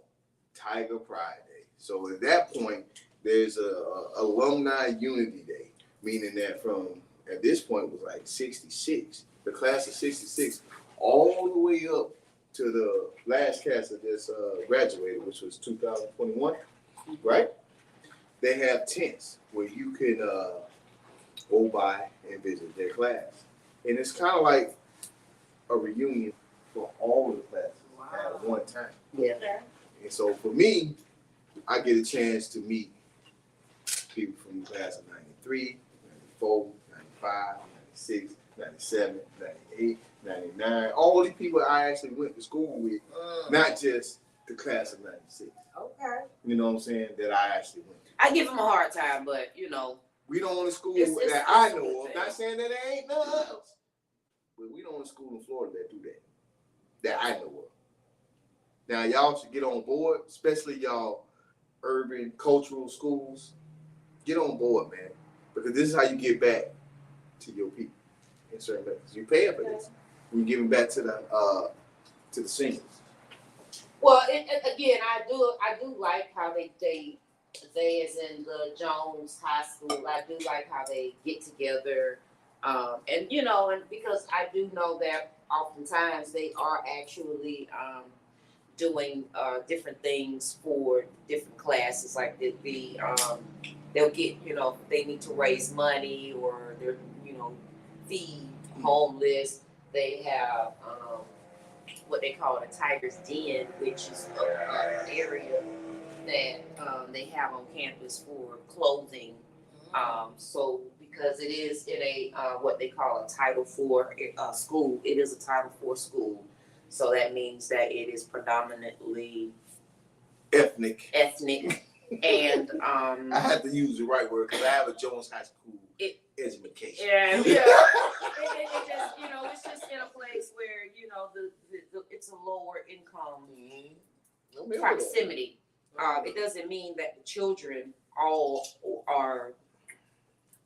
Tiger Pride Day. So at that point, there's a alumni unity day, meaning that from, at this point, it was like 66, the class of 66, all the way up to the last class that just graduated, which was 2021, right? They have tents where you can go by and visit their class. And it's kind of like a reunion for all the classes at one time. Yeah. And so for me, I get a chance to meet people from the class of 93, 94, 95, 96, 97, 98, 99. All these people I actually went to school with, not just the class of 96. Okay. You know what I'm saying? That I actually went to. I give him a hard time, but We the only school It's that I a know of, thing. not saying that there ain't none else, but we the only school in Florida that do that I know of. Now, y'all should get on board, especially y'all urban cultural schools. Get on board, man, because this is how you get back to your people in certain ways. You pay for this. You give it back to the seniors. well, again, I do like how they as in the Jones High School. I do like how they get together, and because I do know that oftentimes they are actually doing different things for different classes, like they'll get, they need to raise money or they're, feed homeless. they have what they call the Tiger's Den, which is an area that they have on campus for clothing. So because it is in a what they call a Title IV school, it is a Title IV school. So that means that it is predominantly ethnic. And I have to use the right word because I have a Jones High School education. Yeah, it just, you know, it's just in a place where, you know, the it's a lower income proximity. It doesn't mean that the children all are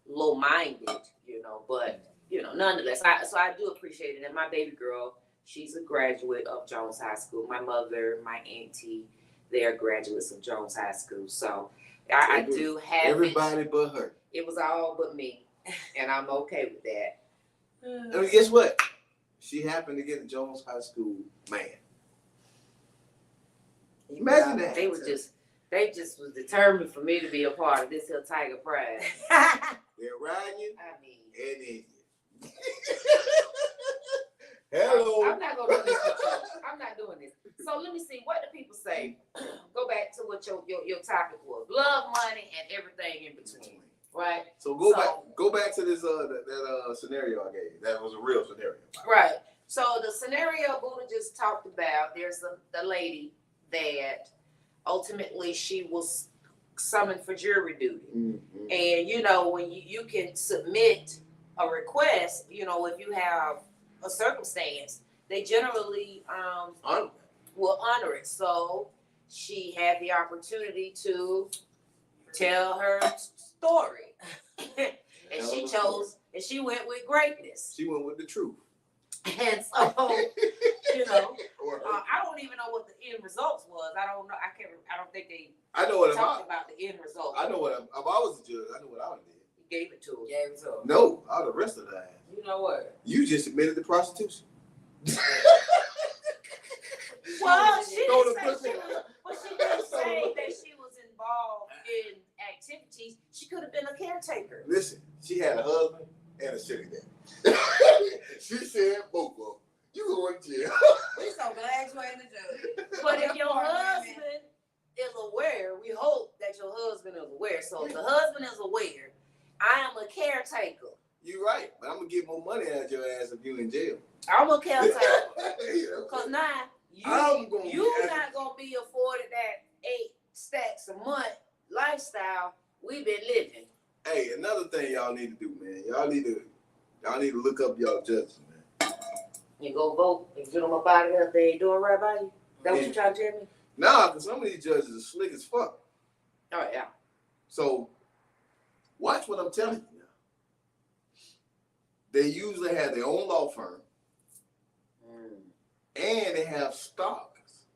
low-minded, you know, but, you know, nonetheless, so I do appreciate it. And my baby girl, she's a graduate of Jones High School. My mother, my auntie, they're graduates of Jones High School. So I do have everybody but her. It was all but me, and I'm okay with that. I mean, guess what? She happened to get a Jones High School man. Imagine that. They just was determined for me to be a part of this here Tiger Pride. They're riding you I mean, and in you. Hello. I'm not gonna do this with you. I'm not doing this. So let me see, what do people say? Go back to what your topic was. Love, money, and everything in between. Right? So go back to this that scenario I gave. That was a real scenario. Right. So the scenario Buddha just talked about, there's the lady that ultimately she was summoned for jury duty. Mm-hmm. And you know, when you can submit a request, you know, if you have a circumstance, they generally will honor it. So she had the opportunity to tell her story. And she chose, and she went with greatness. She went with the truth. And so, you know, I don't even know what the end results was. I don't know. I don't think they I know what talked about the end result. I know what if I was a judge, I know what I would do. You gave it to her. Gave it to her. No, I would arrest her ass. You know what? You just admitted to prostitution. Well, she Go didn't to say she didn't say that she was involved in activities. She could have been a caretaker. Listen, she had a husband and a sugar daddy. She said both of them. You going to jail. We so glad you ain't the judge. But if your husband is aware, we hope that your husband is aware. So if the husband is aware, I am a caretaker. You right, but I'm gonna get more money out of your ass if you in jail. I'm a caretaker. You know? Cause now you not gonna be afforded that 8 stacks a month lifestyle we've been living. Hey, another thing y'all need to do, man. Y'all need to look up y'all judges, man. You go vote and get them up out of there if they ain't doing right by you. That what you trying to tell me? Nah, because some of these judges are slick as fuck. Oh yeah. So watch what I'm telling you now. They usually have their own law firm, and they have stocks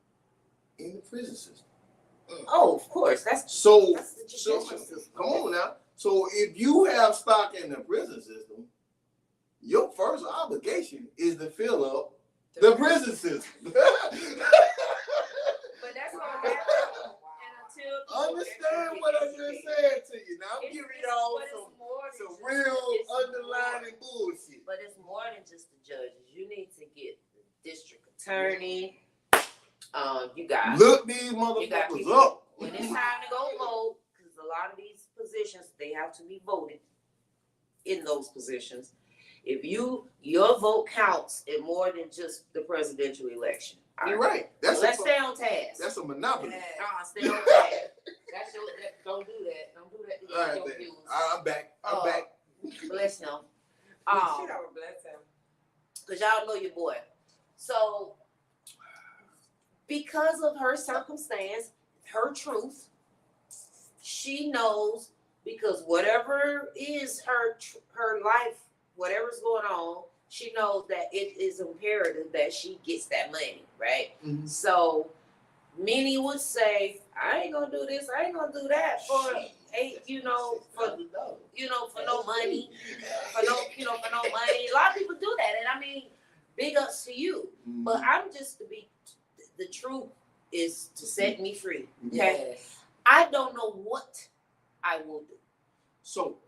in the prison system. Oh, of course. That's So the judicial system. come on now. So if you have stock in the prison system, your first obligation is to fill up the prison system. But that's gonna happen. Understand what I just said to you. Now I'm giving y'all some real underlining bullshit. But it's more than just the judges. You need to get the district attorney. You got Look these you got motherfuckers people, up. when it's time to go vote, because a lot of these positions they have to be voted in those positions. If your vote counts in more than just the presidential election. You're right. Let's stay on task. That's a monopoly. Stay on task. Don't do that. Don't do that to All right, your then. viewers. I'm back. I'm back. Bless him. She don't bless him. Because y'all know your boy. So, because of her circumstance, her truth, she knows, because whatever is her life, whatever's going on, she knows that it is imperative that she gets that money, right? Mm-hmm. So, many would say, I ain't gonna do this, I ain't gonna do that for no money, for no money. A lot of people do that, and I mean, big ups to you. Mm-hmm. But I'm just the truth is to set me free. Okay, Yes. I don't know what I will do. So,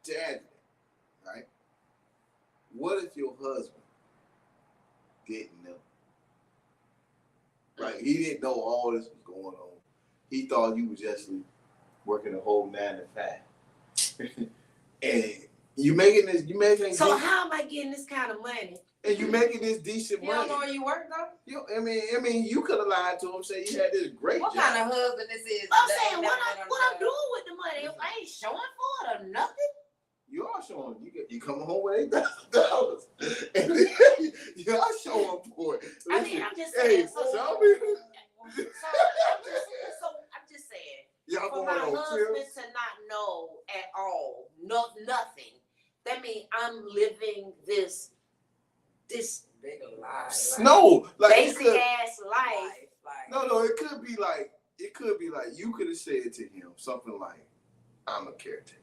to add to that, right? What if your husband didn't know? Like he didn't know all this was going on. He thought you was just working a whole 9 to 5. And you making So decent, how am I getting this kind of money? and you making this decent You money. don't know where you work though? I mean, you could have lied to him, say you had this great What job. kind of husband this is? I'm that saying ain't what never been on I'm the job? doing with the money. If I ain't showing for it or nothing. You are showing. You come home with $8,000, and then you are showing for it. I mean, I'm just Hey, saying. So tell me. I'm just saying. Y'all For going my on husband trips? to not know at all, nothing. That means I'm living this Big lie. No, like it basic could, ass life. no. It could be like you could have said to him something like, "I'm a caretaker."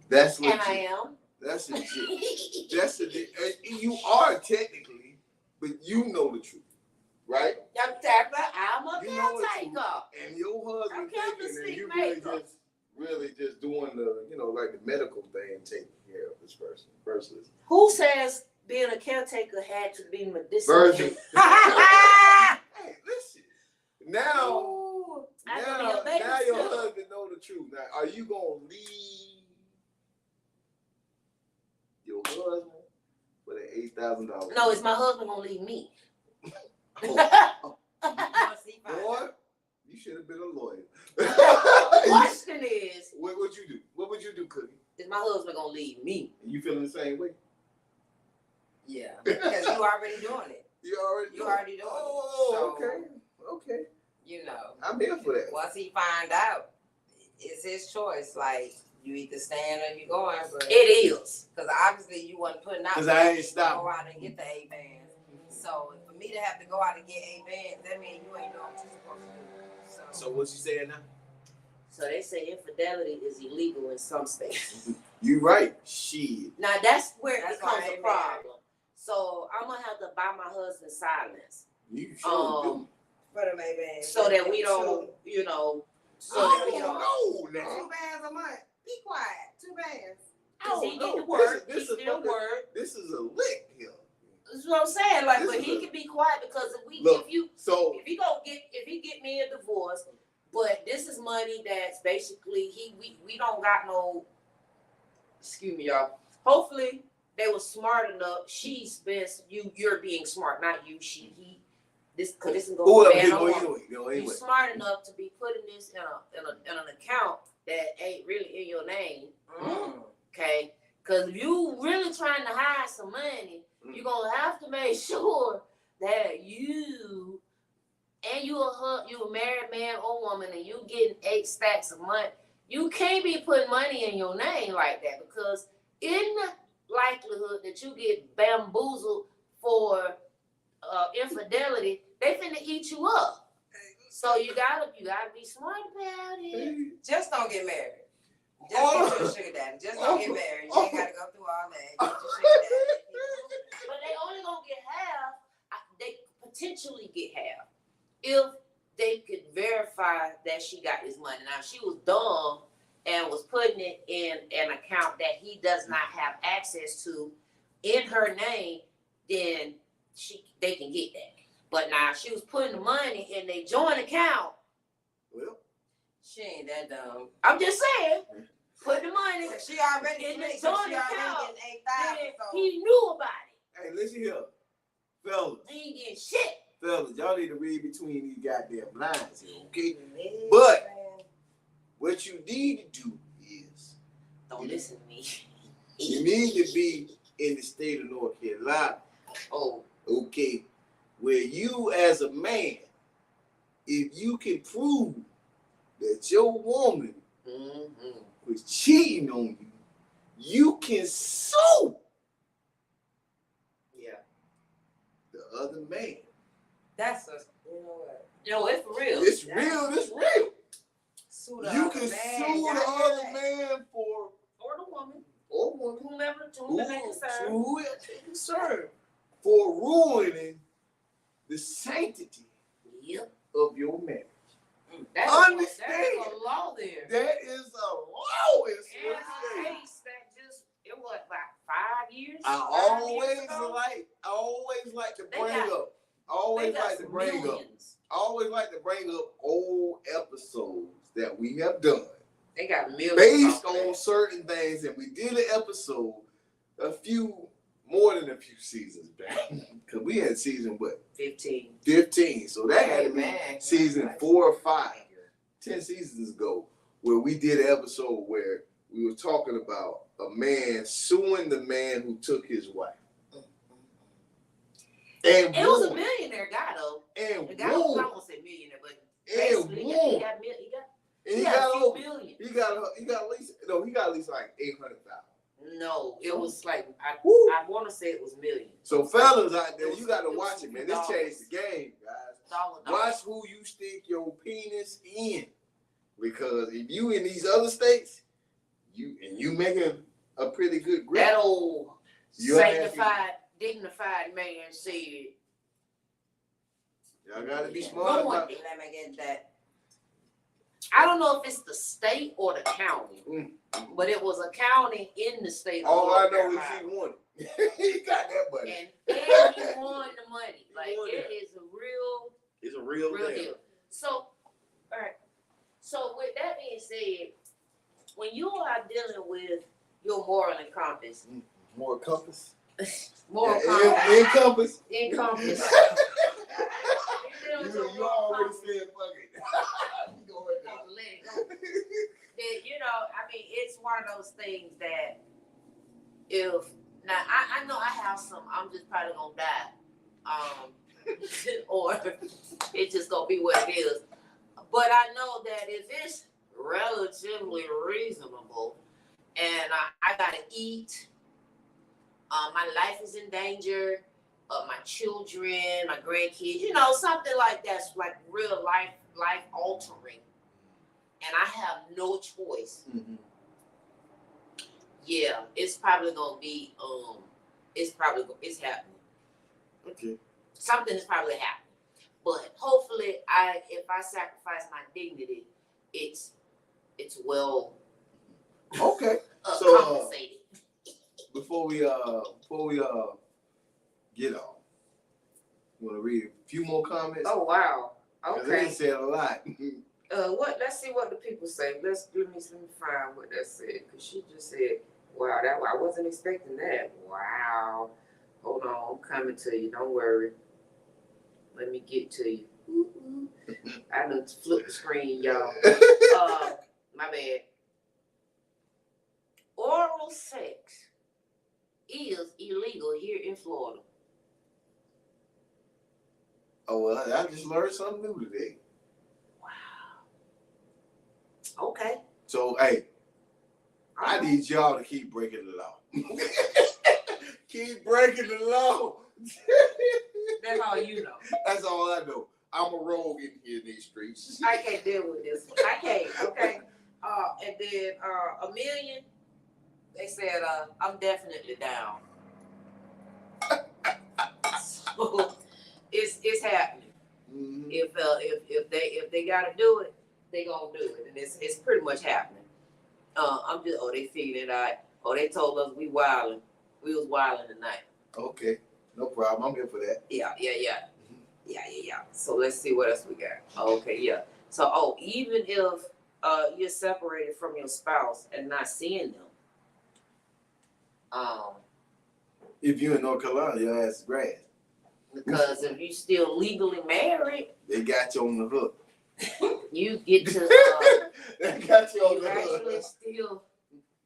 That's legit. And I am. That's legit. That's legit. And you are technically, but you know the truth, right? I'm a You know the caretaker. truth. And your husband Okay, I'm thinking the that you sleep maker. really just doing the, like the medical thing, taking care of this person versus Who says being a caretaker had to be medicinal? versus. Hey, listen. Now Ooh, I can be a now your babysitter. husband know the truth. Now, are you gonna leave your husband with an $8,000? No, is my husband gonna leave me? Boy, you should have been a lawyer. The question is, What would you do? What would you do, Cookie? is my husband gonna leave me? You feeling the same way? Yeah, because you already doing it. You already doing it. Oh, So, okay. You know, I'm here for that. once he find out, it's his choice. Like, you either staying or you going. But It is. because obviously you wasn't putting out. 'Cause I ain't to stopping. go out and get the A-bands. So for me to have to go out and get A-bands, that means you ain't doing what you're supposed to do. So what you saying now? So they say infidelity is illegal in some states. You right. Shit. Now that's where it That's becomes why I a ain't problem. So I'm gonna have to buy my husband silence, You sure do. For them A-bands. so that we don't, so that we don't. know now. 2 bands a month. Be quiet. 2 bands. Cause he no. get to work, This he is still fucking- work. This is a lick here. That's what I'm saying. Like, This but is he a- can be quiet because Look, if so he get me a divorce, but this is money that's basically we don't got no. Excuse me, y'all. Hopefully they were smart enough. She's best. You're being smart, not you. He. This because this is going who to else ban did on go woman. anyway? You smart enough to be putting this in an account that ain't really in your name, okay? Because if you really trying to hide some money, you're gonna have to make sure that you a married man or woman and you getting 8 stacks a month. You can't be putting money in your name like that, because in the likelihood that you get bamboozled for infidelity, they finna eat you up. So you gotta be smart about it. Just don't get married. Just Oh. get your sugar daddy. Just don't get married. You ain't gotta go through all that. Get your sugar daddy. But they only gonna get half. They potentially get half if they could verify that she got this money. Now, if she was dumb and was putting it in an account that he does not have access to in her name, then they can get that. But now, if she was putting the money in their joint account, Well, She ain't that dumb. I'm just saying, put the money She already in the slick, so joint she already account. getting then 8,000. So he knew about it. hey, listen here, fellas. He ain't getting shit. Fellas, y'all need to read between these goddamn lines here, okay? But what you need to do is Don't listen to me. you need to be in the state of North Carolina, Oh, okay, where you as a man, if you can prove that your woman was cheating on you, you can sue yeah. the other man. that's a, you know what? Yo, it's for real. It's real, it's real. Sue the You other can man. sue the other man for Or the woman, or woman whomever, to whom they concern. who is concerned for ruining the sanctity Yep. of your marriage. That's Understand. a law there. That is a law in And a Sweden. case that just, it was about always like to bring up old episodes that we have done They got millions based off on that. certain things, and we did an episode more than a few seasons back, because we had season what 15, so that had to be season 4 or 5, 10 seasons ago, where we did an episode where we were talking about a man suing the man who took his wife. And It was a millionaire guy though. And The guy was, I won't say millionaire, but basically he got a few million. He got at least like 800,000. No, it was like I want to say it was millions. So fellas out there, you got to watch it, man. This changed the game, guys. Dollar. Watch who you stick your penis in, because if you in these other states, you making a pretty good grip. That old dignified man said, y'all gotta be smart about it. Let me get that. I don't know if it's the state or the county, but it was a county in the state. All I know is he won. He got that money. And he won the money. Like it's a real deal. So, all right. So with that being said, when you are dealing with your moral compass, Moral compass. Encompass. You already said fuck it. Go ahead now. Let it go. I mean, it's one of those things that I know I have some, I'm just probably gonna die, or it's just gonna be what it is. But I know that if it's relatively reasonable, and I gotta eat, my life is in danger, my children, my grandkids, something like that's like real life altering, and I have no choice. Mm-hmm. Yeah, it's probably gonna be it's happening. Okay. Something is probably happening, but hopefully, if I sacrifice my dignity, it's well. Okay. So compensated. before we get off, you want to read a few more comments? Oh wow. 'Cause Okay. they said a lot. What? Let's see what the people say. Let me find what that said, because she just said, "Wow, I wasn't expecting that." Wow. Hold on, I'm coming to you. Don't worry. Let me get to you. I done flipped the screen, y'all. My bad. Oral sex is illegal here in Florida. Oh well, I just learned something new today. Okay. So hey, I need y'all to keep breaking the law. Keep breaking the law. That's all you know. That's all I know. I'm a rogue in here in these streets. I can't deal with this one. I can't. Okay. And then $1 million. They said I'm definitely down. So it's happening. Mm-hmm. If they gotta do it, they gonna do it, and it's pretty much happening. They figured it out. They told us we wilding. We was wilding tonight. Okay, no problem. I'm here for that. Yeah. So let's see what else we got. Okay, yeah. So even if you're separated from your spouse and not seeing them, if you in North Carolina, your ass is grass. because if you still legally married, They got you on the hook. you get to They got you on you the actually hook. still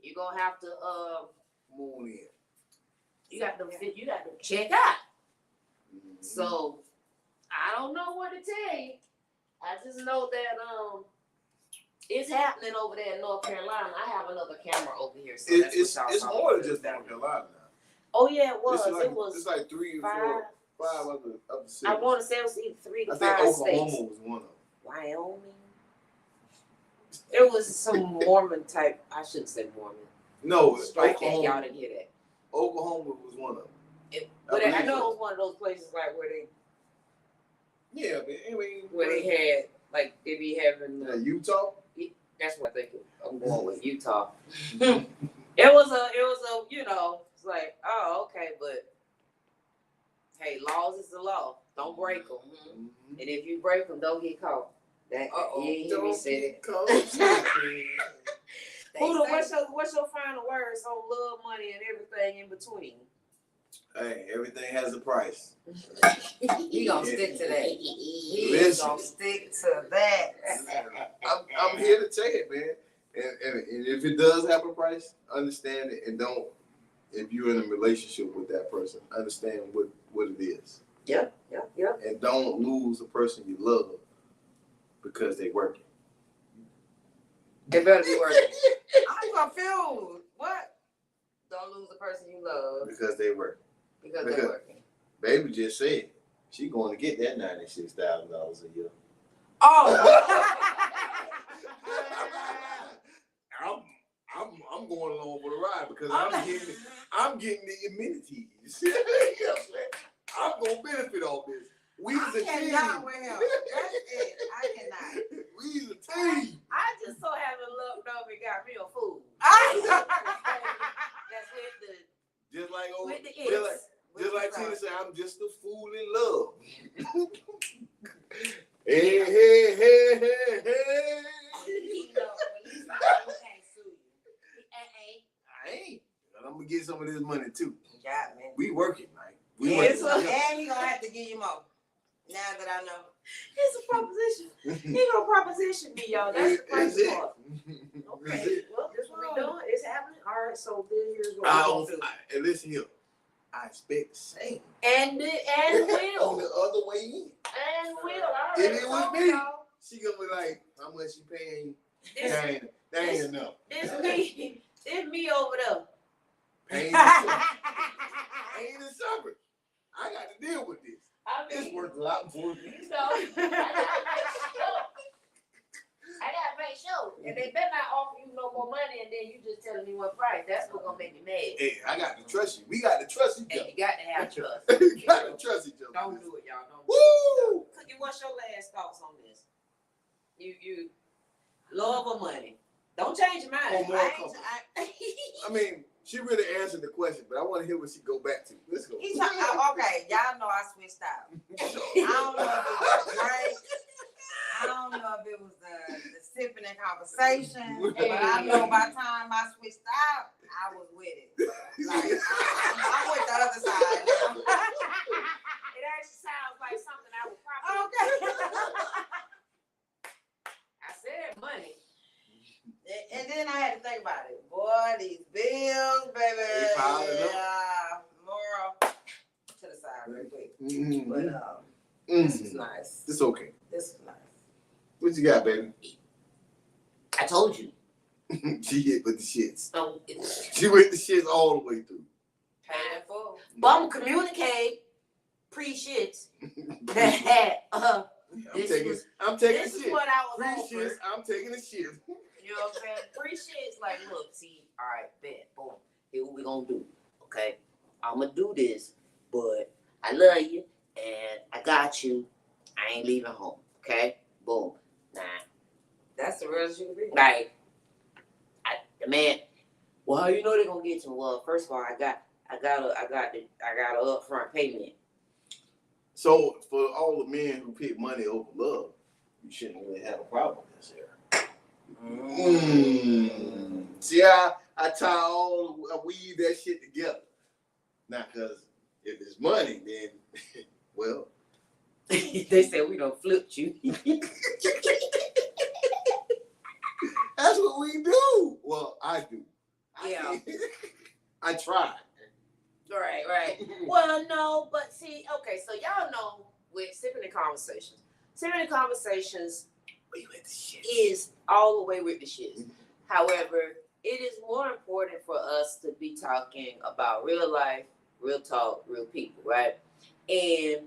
you're gonna have to Moon in. you got to check out. Mm-hmm. So I don't know what to tell you. I just know that it's happening over there in North Carolina. I have another camera over here, so it's more than just North Carolina now. Oh yeah, it was. It's like 3 or 4, 5 other cities. I want to say it was either 3 to 5 I think Oklahoma states. was one of them. Wyoming. It was some Mormon type. I shouldn't say Mormon. No, Strike that. Y'all Oklahoma. didn't hear that. Oklahoma was one of them. But I I believe know so. it was one of those places like where Yeah, but anyway. they had like they be having. Utah. That's what I think. I'm going with Utah. It was a it's like, oh, okay, but hey, laws is the law. Don't break them. Mhm. And if you break them, don't get caught. That you ain't hear me Don't say get that. caught. Buddha, what's your final words on love, money, and everything in between? Hey, everything has a price. He gonna stick to that. He is Listen. gonna stick to that. I'm here to tell it, man. And if it does have a price, understand it, and don't. If you're in a relationship with that person, understand what it is. Yep. And don't lose the person you love because they working. It better be working. I'm confused. What? Don't lose the person you love Because they working. because they're working. Baby just said she going to get that $96,000 a year. Oh. I'm going along for the ride because I'm getting the amenities. You know what I'm saying? I'm gonna benefit off this. We as a I team. cannot with him. That's it. I cannot. We as a team. I just so haven't looked up and got me a food. That's with the Just like with the just like it's. Tina said, I'm just a fool in love. Hey, hey, hey, hey, hey. I ain't. But I'm gonna get some of this money too. Got me. We working, man. We And working. he gonna have to give you more. Now that I know. It's a proposition. He gonna proposition me, y'all. That's the That's first it. part. That's Okay. it. Well, this what we doing. It's happening. All right. So then here's what we're gonna do. And listen here, I expect the same And will. on the other way in. And will. I If already it was told me, y'all. she gonna be like, how much she paying? This, That ain't enough. this me over there. Pain ain't a separate. I got to deal with this. I It's mean, worth a lot more than you know, I gotta make sure. And they better not offer you no more money and then you just telling me what price. That's what's gonna make me mad. Hey, I got to trust you. We got to trust each And other. you got to have trust. We got to trust each other. Don't do it, y'all. Don't do it. Woo! Cookie, what's your last thoughts on this? You love or money? Don't change your mind. Or more I mean, she really answered the question, but I want to hear what she go back to. Let's go. He's talking, okay, y'all know I switched out. I don't know if it was break. I don't know if it was the sipping and conversation, but I know by the time I switched out, I was with it. Like, I'm with the other side now. It actually sounds like something I would probably. Okay. I said money. And then I had to think about it. Boy, these bills, baby. They piling up. Yeah, moral to the side real quick. Mm-hmm. But this is nice. It's okay. This is nice. What you got, baby? I told you. She hit with the shits. So, She went the shits all the way through. Paid in full. bum communicate pre-shits that I'm This taking is- this is shit. what I was Pre shits, offered. I'm taking the shit. You know what I'm saying? Pre-shits like, look, see, all right, bet, boom. Here what we gonna do, okay? I'm gonna do this, but I love you and I got you. I ain't leaving home, okay? Boom. Nah. That's the realest you can be. Like, the man. Well, how you know they're gonna get to me? Well, first of all, I got a upfront payment. So for all the men who pick money over love, you shouldn't really have a problem with this here. See, I weave that shit together. Now, cause if it's money, then well, They said we done flipped you. that's what we do. Well, I do. Yeah. I try. Right. Well, no, but see, okay, so y'all know with sipping and conversations But you had the shit. is all the way with the shit. However, it is more important for us to be talking about real life, real talk, real people, right? And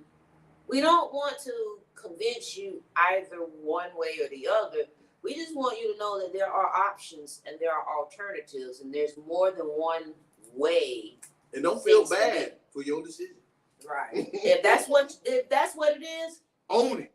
we don't want to convince you either one way or the other. We just want you to know that there are options and there are alternatives, and there's more than one way. And don't feel Things to bad for your decision. Right. If that's what it is, Own it.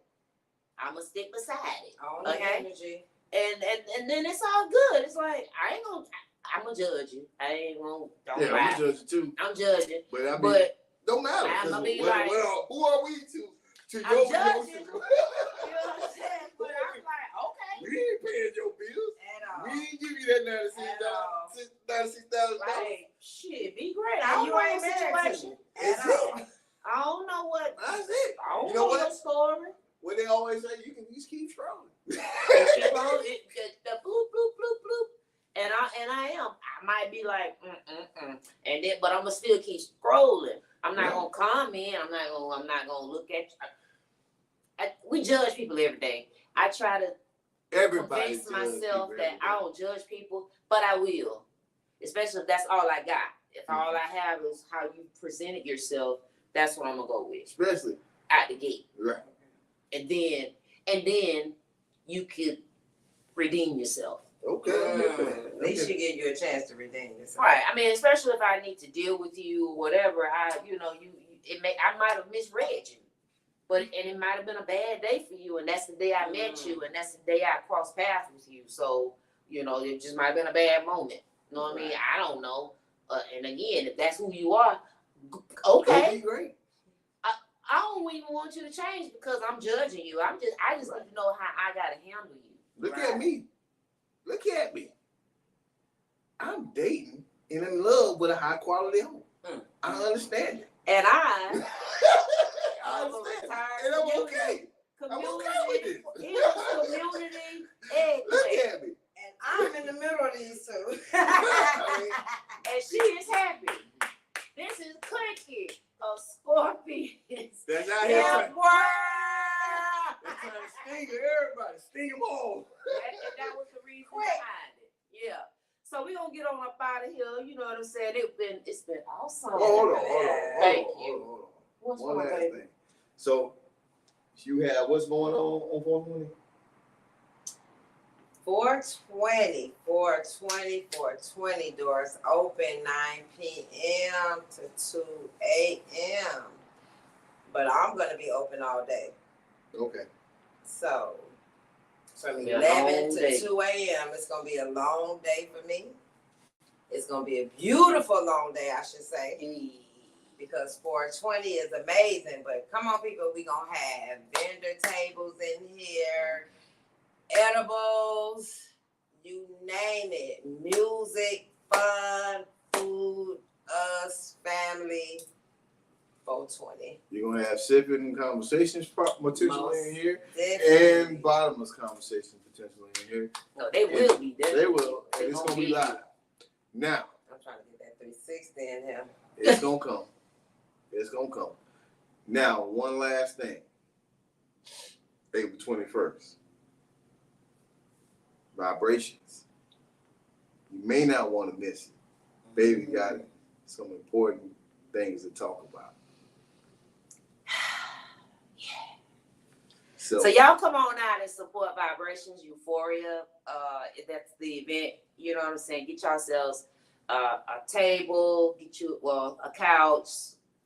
I'ma stick beside it. On Okay. the energy. And then it's all good. It's like I'm gonna judge you. I ain't gonna don't Yeah, lie. I'm a judge too. I'm judging. But I mean, But don't matter. I'm 'cause gonna be who like- are we to To I'm your judging. emotions. You know what I'm saying? But I'm like, okay. We ain't paying your bills. At all. We ain't give you that $96,000. Like, shit, be great. And I don't you know ain't your married to situation. me. That's At all. it. I don't know what. That's it. I don't You know know what? your story. What they always say, you can just keep scrolling. Keep on the bloop bloop bloop bloop, and I am. I might be like, and then, but I'm gonna still keep scrolling. I'm not gonna comment. I'm not gonna look at. We judge people every day. I try to Everybody convince myself that I don't judge people, but I will, especially if that's all I got. If all I have is how you presented yourself, that's what I'm gonna go with. Especially Out the gate, right. and then you could redeem yourself. Okay. At least you give you a chance to redeem yourself. Right. I mean, especially if I need to deal with you or whatever. I might have misread you, and it might have been a bad day for you, and that's the day I met you, and that's the day I crossed paths with you. So it just might have been a bad moment. You know what I mean? I don't know. And again, if that's who you are, okay. That'd be great. I don't even want you to change because I'm judging you. I just need to know how I gotta handle you. Look at me. Look at me. I'm dating and in love with a high quality home. I understand it. And I understand. And I'm okay. I'm okay with it. Community eggplant. Look at me. And I'm in the middle of these two. And she is happy. This is Cookie of Scorpions. That's out Yeah, here. boy. They're trying to sting everybody. Sting them all. And that was the reason behind it. Yeah. So we're gonna get on up out of here. You know what I'm saying? It's been awesome. Hold on. Thank you. Hold on. What's One going last on, baby? thing. So you have what's going on 420? 420 doors open 9 p.m. to 2 a.m. But I'm going to be open all day. Okay. So from Yeah, 11 long to day. 2 a.m. it's going to be a long day for me. It's going to be a beautiful long day, I should say. Because 420 is amazing. But come on, people, we're going to have vendor tables in here, edibles, you name it, music, fun, food, us, family, 420. You're gonna have sipping conversations potentially in here, Definitely. and bottomless conversations potentially in here. No, they will be. They will, and it's gonna be live. Now, I'm trying to get that 360 in here. it's gonna come. It's gonna come. Now, one last thing. April 21st. Vibrations. You may not want to miss it. Baby got some important things to talk about. So y'all come on out and support Vibrations Euphoria. That's the event. You know what I'm saying? Get yourselves a table. Get you a couch.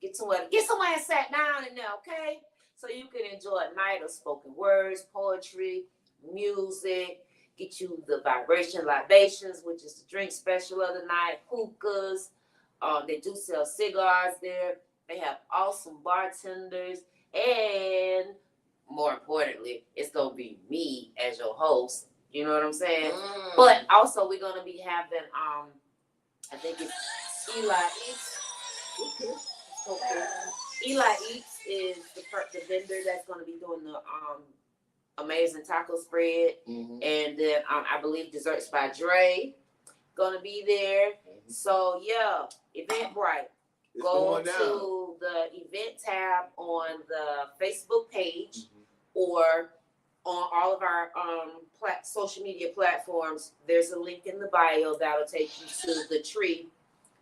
Get somewhere and sat down in there, okay? So you can enjoy a night of spoken words, poetry, music. Get you the Vibration Libations, which is the drink special of the night. Hookahs. They do sell cigars there. They have awesome bartenders, and more importantly, it's gonna be me as your host. You know what I'm saying? But also we're gonna be having I think it's Eli Eats. Okay. Eli Eats is the vendor that's gonna be doing the amazing taco spread, and then I believe Desserts by Dre gonna be there. So yeah, Eventbrite. Go to the event tab on the Facebook page or on all of our social media platforms. There's a link in the bio that'll take you to the tree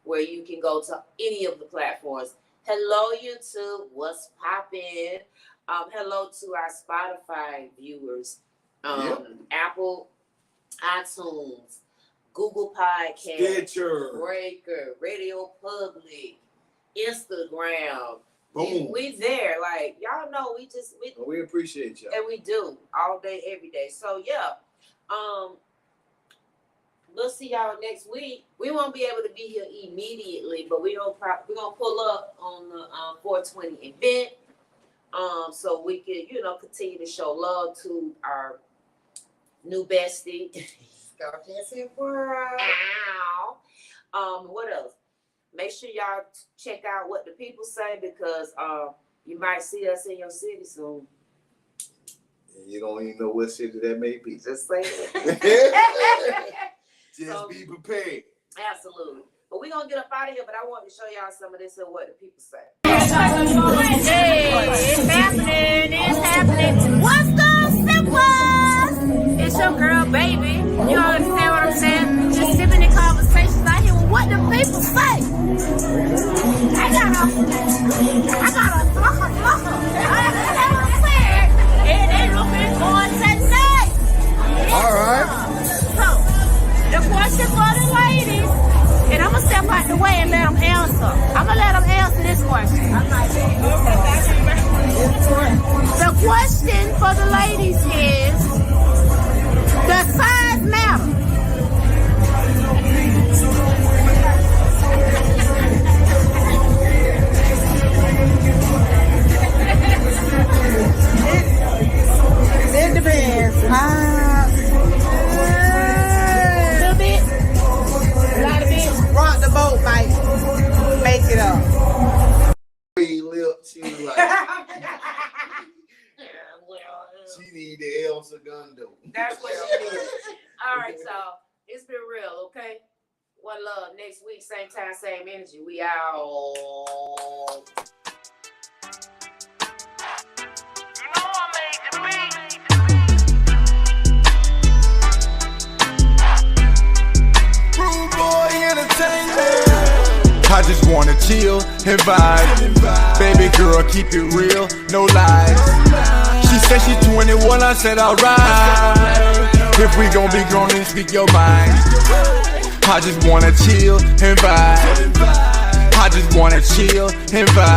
where you can go to any of the platforms. Hello, YouTube. What's poppin'? Hello to our Spotify viewers. Apple, iTunes, Google Podcast, Stitcher, Breaker, Radio Public, Instagram. Boom. We there. Like, y'all know we appreciate y'all. and we do all day, every day. So yeah. We'll see y'all next week. We won't be able to be here immediately, but we're gonna pull up on the 420 event. so we can, continue to show love to our new bestie. What else? Make sure y'all check out what the people say, because you might see us in your city soon. And you don't even know what city that may be. Just say it. Just be prepared. Absolutely. But we're going to get up out of here, but I want to show y'all some of this and what the people say. Hey, it's happening, it's happening. What's up, sippers? It's your girl, baby. You understand what I'm saying? Just sipping in conversations out here with what the people say. I got a flucker. And they looking for tonight. All right. So, the question for the ladies, and I'm going to step out the way and let them answer. I'm going to let them answer this question. The question for the ladies is, does size matter? It depends. A little bit? A lot of bit? Rock the boat might make it up. Lips, she was like, she need the El Segundo. That's what she is. All right, so it's been real, okay? One love. Next week, same time, same energy. We out. Rude boy entertainment. I just wanna chill and vibe. Baby girl, keep it real, no lies. She said she's 21, I said alright. If we gon' be grown, then speak your mind. I just wanna chill and vibe. I just wanna chill and vibe.